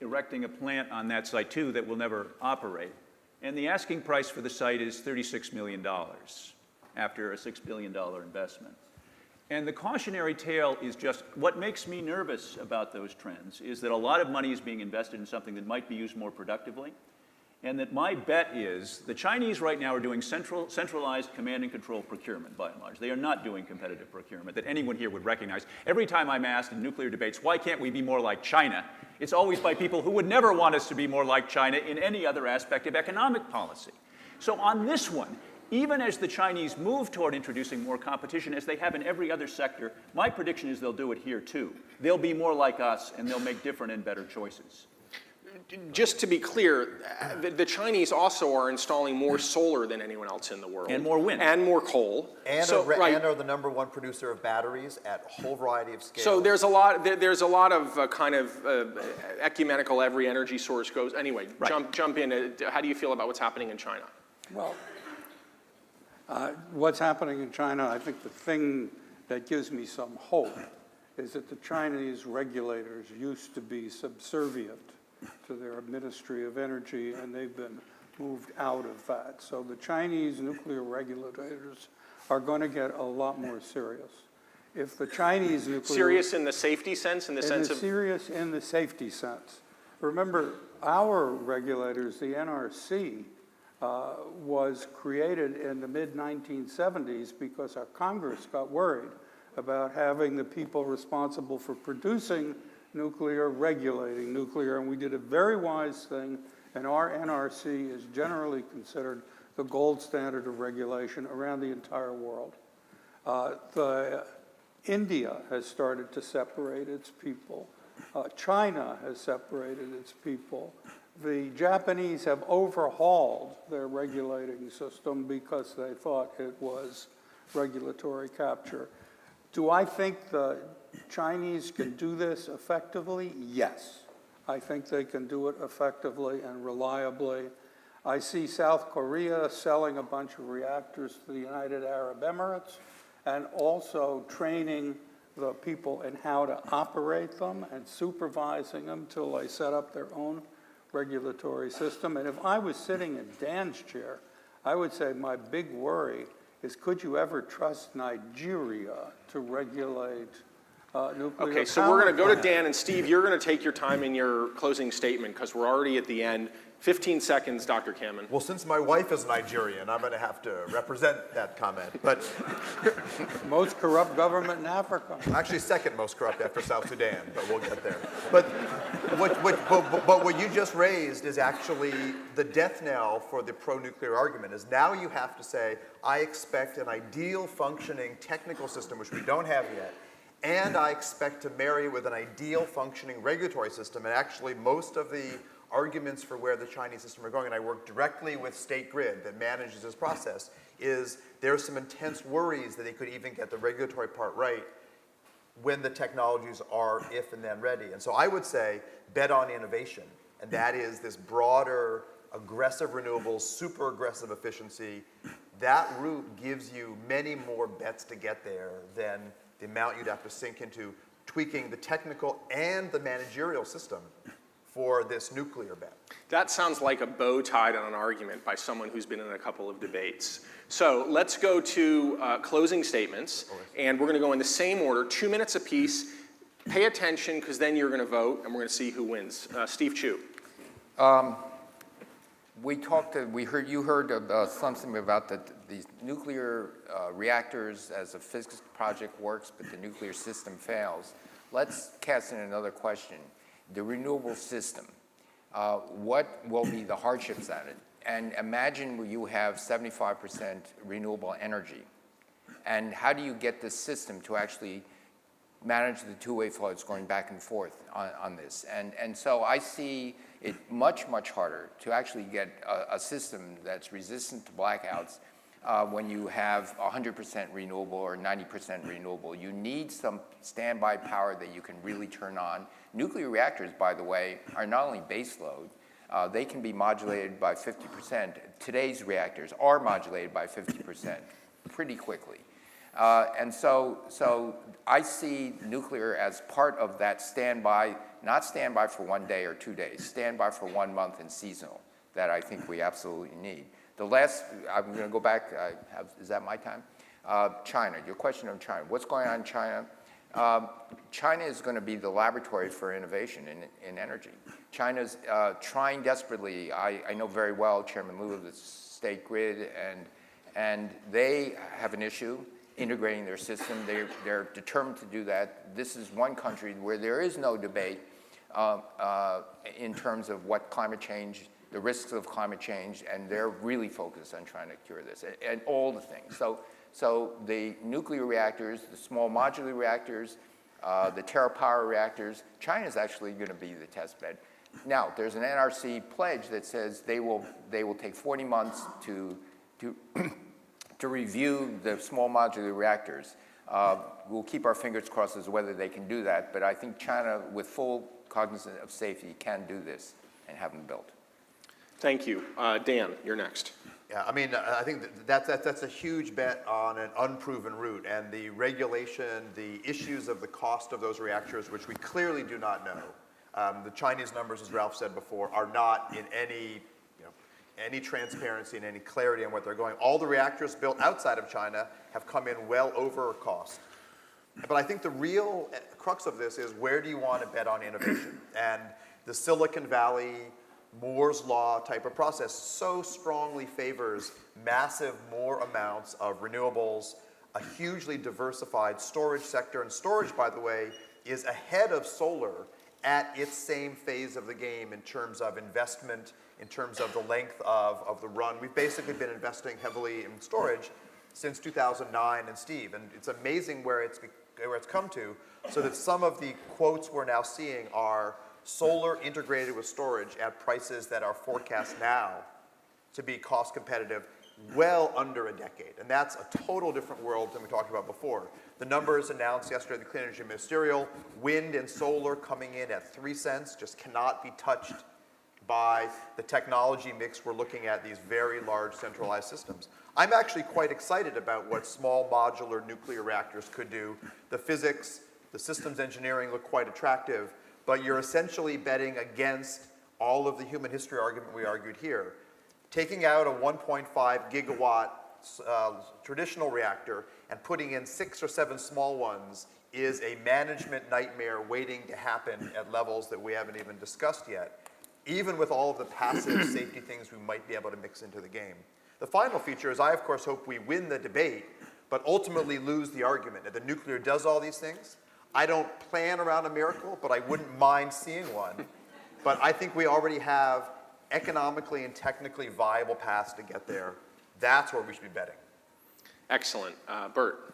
erecting a plant on that site, too, that will never operate. And the asking price for the site is $36 million after a $6 billion investment. And the cautionary tale is just, what makes me nervous about those trends is that a lot of money is being invested in something that might be used more productively. and that my bet is the Chinese right now are doing centralized command and control procurement, by and large. They are not doing competitive procurement that anyone here would recognize. Every time I'm asked in nuclear debates, why can't we be more like China? It's always by people who would never want us to be more like China in any other aspect of economic policy. So on this one, even as the Chinese move toward introducing more competition, as they have in every other sector, my prediction is they'll do it here too. They'll be more like us, and they'll make different and better choices. Just to be clear, the Chinese also are installing more solar than anyone else in the world. And more wind. And more coal. And, and are the number one producer of batteries at a whole variety of scales. So there's a lot of kind of ecumenical, every energy source goes. Anyway, Right. jump in. How do you feel about what's happening in China? Well, what's happening in China, I think the thing that gives me some hope is that the Chinese regulators used to be subservient to their Ministry of Energy, and they've been moved out of that. So the Chinese nuclear regulators are going to get a lot more serious. If the Chinese nuclear... Serious in the safety sense, in the sense of... Serious in the safety sense. Remember, our regulators, the NRC, was created in the mid-1970s because our Congress got worried about having the people responsible for producing nuclear, regulating nuclear, and we did a very wise thing, and our NRC is generally considered the gold standard of regulation around the entire world. India has started to separate its people. China has separated its people. The Japanese have overhauled their regulating system because they thought it was regulatory capture. Do I think the Chinese can do this effectively? Yes. I think they can do it effectively and reliably. I see South Korea selling a bunch of reactors to the United Arab Emirates and also training the people in how to operate them and supervising them till they set up their own regulatory system. And if I was sitting in Dan's chair, I would say my big worry is, could you ever trust Nigeria to regulate nuclear Okay, so we're going to go to Dan, and Steve, you're going to take your time in your closing statement because we're already at the end. 15 seconds, Dr. Kammen. Well, since my wife is Nigerian, I'm going to have to represent that comment. But most corrupt government in Africa. actually, second most corrupt after South Sudan, but we'll get there. But what you just raised is actually the death knell for the pro-nuclear argument. Is now you have to say, I expect an ideal functioning technical system, which we don't have yet, and I expect to marry with an ideal functioning regulatory system. And actually, most of the arguments for where the Chinese system are going, and I work directly with State Grid that manages this process, is there's some intense worries that they could even get the regulatory part right when the technologies are if and then ready. And so I would say bet on innovation, and that is this broader, aggressive renewables, super aggressive efficiency. That route gives you many more bets to get there than the amount you'd have to sink into tweaking the technical and the managerial system for this nuclear bet. That sounds like a bow tied on an argument by someone who's been in a couple of debates. So let's go to closing statements, and we're going to go in the same order, 2 minutes apiece. Pay attention, because then you're going to vote, and we're going to see who wins. Steve Chu. You heard something about these nuclear reactors as a physics project works, but the nuclear system fails. Let's cast in another question. The renewable system, what will be the hardships at it? And imagine you have 75% renewable energy. And how do you get the system to actually manage the two-way flows going back and forth on this? And so I see it much, much harder to actually get a system that's resistant to blackouts when you have 100% renewable or 90% renewable. You need some standby power that you can really turn on. Nuclear reactors, by the way, are not only base load, they can be modulated by 50%. Today's reactors are modulated by 50% pretty quickly. And so I see nuclear as part of that standby, not standby for 1 day or 2 days, standby for 1 month and seasonal, that I think we absolutely need. The last, I'm going to go back, is that my time? China, your question on China. What's going on in China? China is going to be the laboratory for innovation in energy. China's trying desperately. I know very well Chairman Liu of the State Grid, and they have an issue integrating their system. They're determined to do that. This is one country where there is no debate in terms of what climate change, the risks of climate change, and they're really focused on trying to cure this and all the things. So the nuclear reactors, the small modular reactors, the TerraPower reactors, China is actually going to be the test bed. Now, there's an NRC pledge that says they will take 40 months to review the small modular reactors. We'll keep our fingers crossed as to whether they can do that, but I think China, with full cognizance of safety, can do this and have them built. Thank you. Dan, you're next. Yeah, I mean, I think that's a huge bet on an unproven route, and the regulation, the issues of the cost of those reactors, which we clearly do not know. The Chinese numbers, as Ralph said before, are not in any transparency and any clarity on what they're going. All the reactors built outside of China have come in well over cost. But I think the real crux of this is, where do you want to bet on innovation? And the Silicon Valley, Moore's Law type of process so strongly favors massive more amounts of renewables, a hugely diversified storage sector. And storage, by the way, is ahead of solar at its same phase of the game in terms of investment, in terms of the length of the run. We've basically been investing heavily in storage since 2009, and Steve, and it's amazing where it's come to, so that some of the quotes we're now seeing are solar integrated with storage at prices that are forecast now to be cost competitive well under a decade. And that's a total different world than we talked about before. The numbers announced yesterday, the Clean Energy Ministerial, wind and solar coming in at 3 cents, just cannot be touched by the technology mix we're looking at, these very large centralized systems. I'm actually quite excited about what small modular nuclear reactors could do. The physics, the systems engineering look quite attractive, but you're essentially betting against all of the human history argument we argued here. Taking out a 1.5 gigawatt traditional reactor and putting in 6 or 7 small ones is a management nightmare waiting to happen at levels that we haven't even discussed yet, even with all of the passive safety things we might be able to mix into the game. The final feature is, I of course hope we win the debate, but ultimately lose the argument that the nuclear does all these things. I don't plan around a miracle, but I wouldn't mind seeing one. But I think we already have economically and technically viable paths to get there. That's where we should be betting. Excellent. Bert.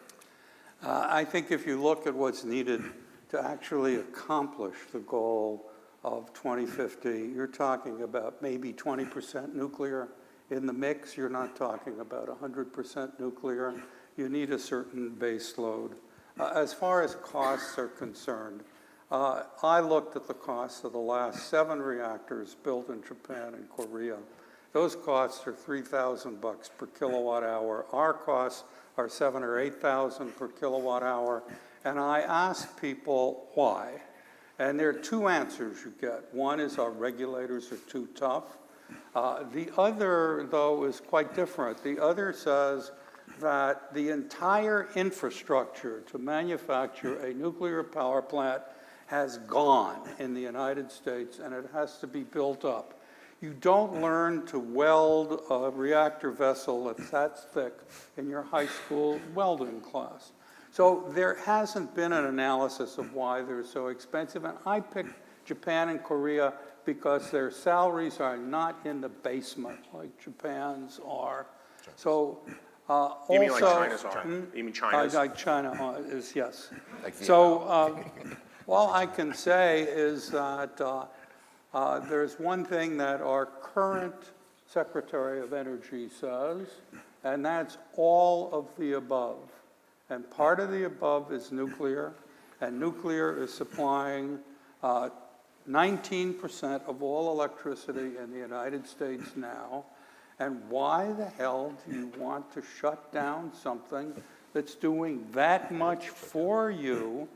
I think if you look at what's needed to actually accomplish the goal of 2050, you're talking about maybe 20% nuclear in the mix. You're not talking about 100% nuclear. You need a certain base load. As far as costs are concerned, I looked at the costs of the last 7 reactors built in Japan and Korea. Those costs are $3,000 per kilowatt hour. Our costs are $7,000 or $8,000 per kilowatt hour. And I asked people why. And there are 2 answers you get. One is our regulators are too tough. The other, though, is quite different. The other says that the entire infrastructure to manufacture a nuclear power plant has gone in the United States, and it has to be built up. You don't learn to weld a reactor vessel that's that thick in your high school welding class. So there hasn't been an analysis of why they're so expensive, and I picked Japan and Korea because their salaries are not in the basement like Japan's are. So You mean like also, China's are? You mean China's? like China is, yes. Like So all I can say is that there's one thing that our current Secretary of Energy says, and that's all of the above. And part of the above is nuclear, and nuclear is supplying 19% of all electricity in the United States now. And why the hell do you want to shut down something that's doing that much for you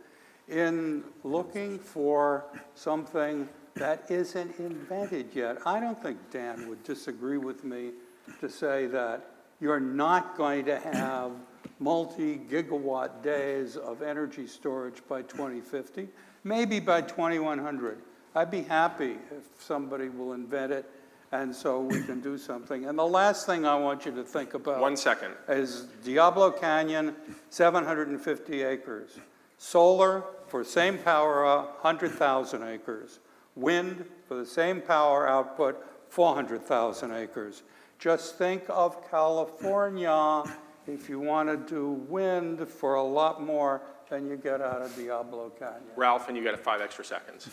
in looking for something that isn't invented yet? I don't think Dan would disagree with me to say that you're not going to have multi-gigawatt days of energy storage by 2050, maybe by 2100. I'd be happy if somebody will invent it, and so we can do something. And the last thing I want you to think about 1 second. is Diablo Canyon, 750 acres. Solar for same power, 100,000 acres. Wind for the same power output, 400,000 acres. Just think of California if you want to do wind for a lot more than you get out of Diablo Canyon. Ralph, and you got 5 extra seconds.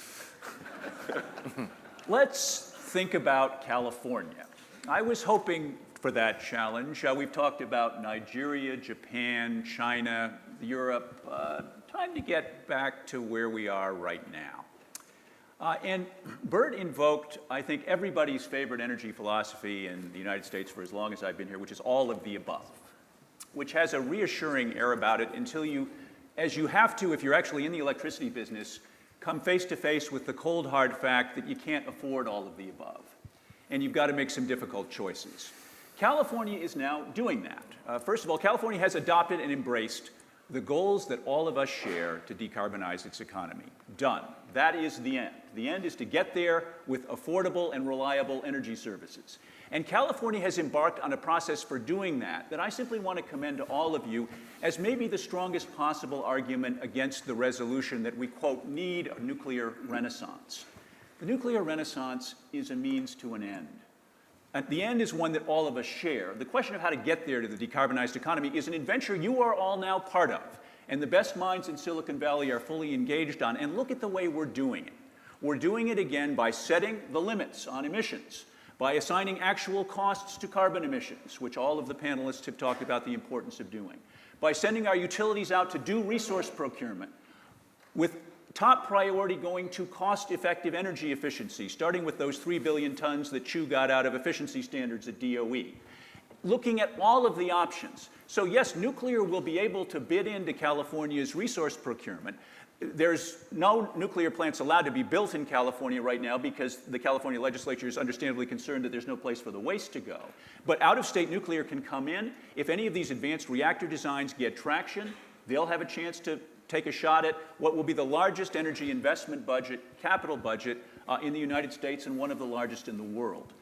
Let's think about California. I was hoping for that challenge. We've talked about Nigeria, Japan, China, Europe. Time to get back to where we are right now. And Bert invoked, I think, everybody's favorite energy philosophy in the United States for as long as I've been here, which is all of the above, which has a reassuring air about it until you, as you have to if you're actually in the electricity business, come face to face with the cold hard fact that you can't afford all of the above. And you've got to make some difficult choices. California is now doing that. First of all, California has adopted and embraced the goals that all of us share to decarbonize its economy. Done. That is the end. The end is to get there with affordable and reliable energy services. And California has embarked on a process for doing that I simply want to commend to all of you as maybe the strongest possible argument against the resolution that we, quote, need a nuclear renaissance. The nuclear renaissance is a means to an end. And the end is one that all of us share. The question of how to get there to the decarbonized economy is an adventure you are all now part of. And the best minds in Silicon Valley are fully engaged on. And look at the way we're doing it. We're doing it again by setting the limits on emissions, by assigning actual costs to carbon emissions, which all of the panelists have talked about the importance of doing, by sending our utilities out to do resource procurement, with top priority going to cost-effective energy efficiency, starting with those 3 billion tons that Chu got out of efficiency standards at DOE. Looking at all of the options. So yes, nuclear will be able to bid into California's resource procurement. There's no nuclear plants allowed to be built in California right now because the California legislature is understandably concerned that there's no place for the waste to go. But out-of-state nuclear can come in. If any of these advanced reactor designs get traction, they'll have a chance to take a shot at what will be the largest energy investment budget, capital budget, in the United States and one of the largest in the world.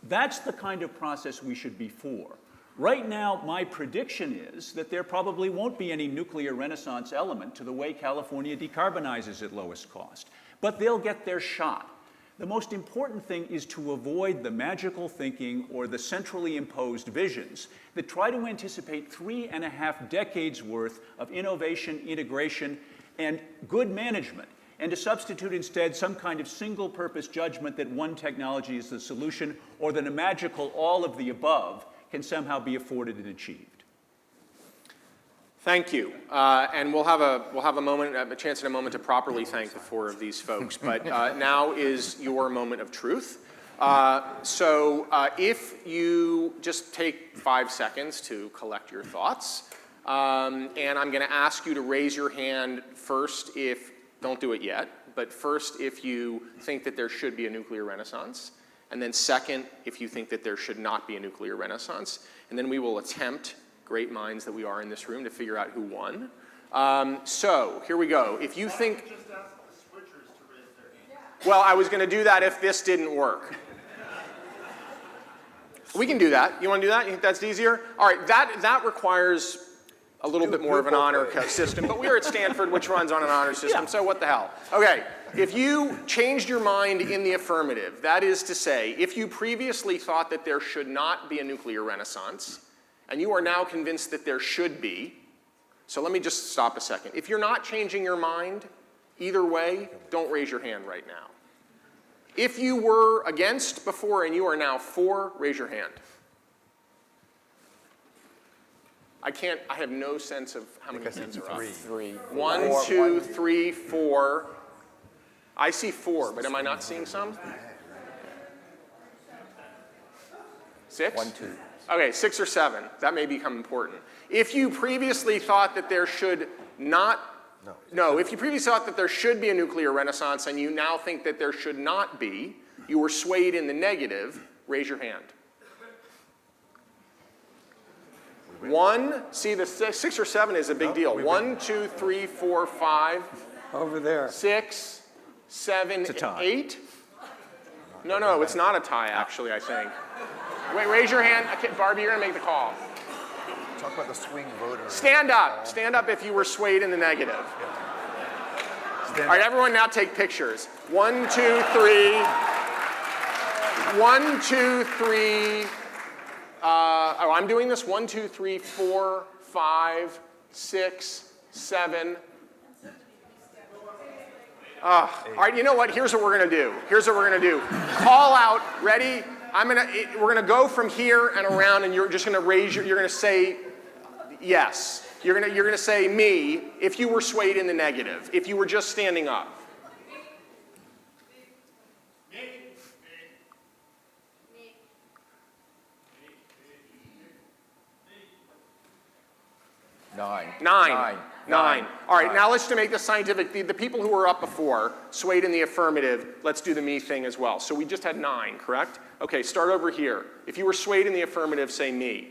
That's the kind of process we should be for. Right now, my prediction is that there probably won't be any nuclear renaissance element to the way California decarbonizes at lowest cost. But they'll get their shot. The most important thing is to avoid the magical thinking or the centrally imposed visions that try to anticipate 3.5 decades worth of innovation, integration, and good management, and to substitute instead some kind of single-purpose judgment that one technology is the solution or that a magical all of the above can somehow be afforded and achieved. Thank you. And we'll have a chance in a moment to properly thank the 4 of these folks. But now is your moment of truth. So if you just take 5 seconds to collect your thoughts, and I'm going to ask you to raise your hand first if, don't do it yet, but first if you think that there should be a nuclear renaissance, and then second if you think that there should not be a nuclear renaissance, and then we will attempt, great minds that we are in this room, to figure out who won. So here we go. If you think, just ask the switchers to raise their hand. well, I was going to do that if this didn't work. We can do that. You want to do that? You think that's easier? All right, that requires a little bit more of an honor system, but we're at Stanford, which runs on an honor system, so what the hell? Okay, if you changed your mind in the affirmative, that is to say, if you previously thought that there should not be a nuclear renaissance, and you are now convinced that there should be, so let me just stop a second. If you're not changing your mind, either way, don't raise your hand right now. If you were against before and you are now for, raise your hand. I have no sense of how many hands are up. 3. 1, 2, 3, 4. I see 4, but am I not seeing some? 6? 1, 2. Okay, 6 or 7. That may become important. If you previously thought that there should not, if you previously thought that there should be a nuclear renaissance and you now think that there should not be, you were swayed in the negative, raise your hand. See, the 6 or 7 is a big deal. 1, 2, 3, 4, 5, Over there. 6, 7, a tie. 8. No, it's not a tie, actually, I think. Wait, raise your hand. Okay, Barbie, you're going to make the call. Talk about the swing voter. Stand up. Stand up if you were swayed in the negative. All right, everyone now take pictures. 1, 2, 3. 1, 2, 3. I'm doing this. 1, 2, 3, 4, 5, 6, 7. All right, you know what? Here's what we're going to do. Call out. Ready? We're going to go from here and around, and you're just going to you're going to say yes. You're going to say me if you were swayed in the negative, if you were just standing up. Nine. All right, now let's make this scientific. The people who were up before, swayed in the affirmative, let's do the me thing as well. So we just had 9, correct? Okay, start over here. If you were swayed in the affirmative, say me.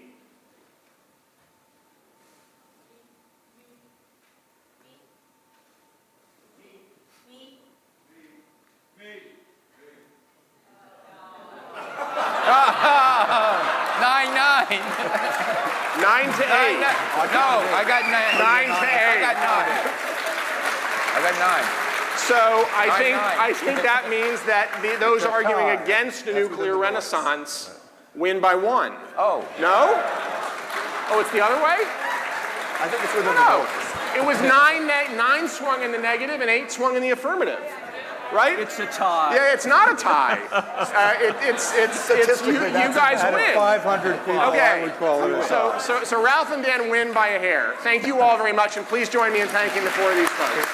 Nine. 9 to 8. No, I got 9. 9 to 8. I got 9. So Nine. I think that means that those arguing against the nuclear renaissance win by 1. Oh. No? Oh, it's the other way? I think it's within the No. votes. It was 9 swung in the negative and 8 swung in the affirmative. Right? It's a tie. Yeah, it's not a tie. You guys Out of win. 500 people, I would call it a tie. So Ralph and Dan win by a hair. Thank you all very much, and please join me in thanking the 4 of these folks.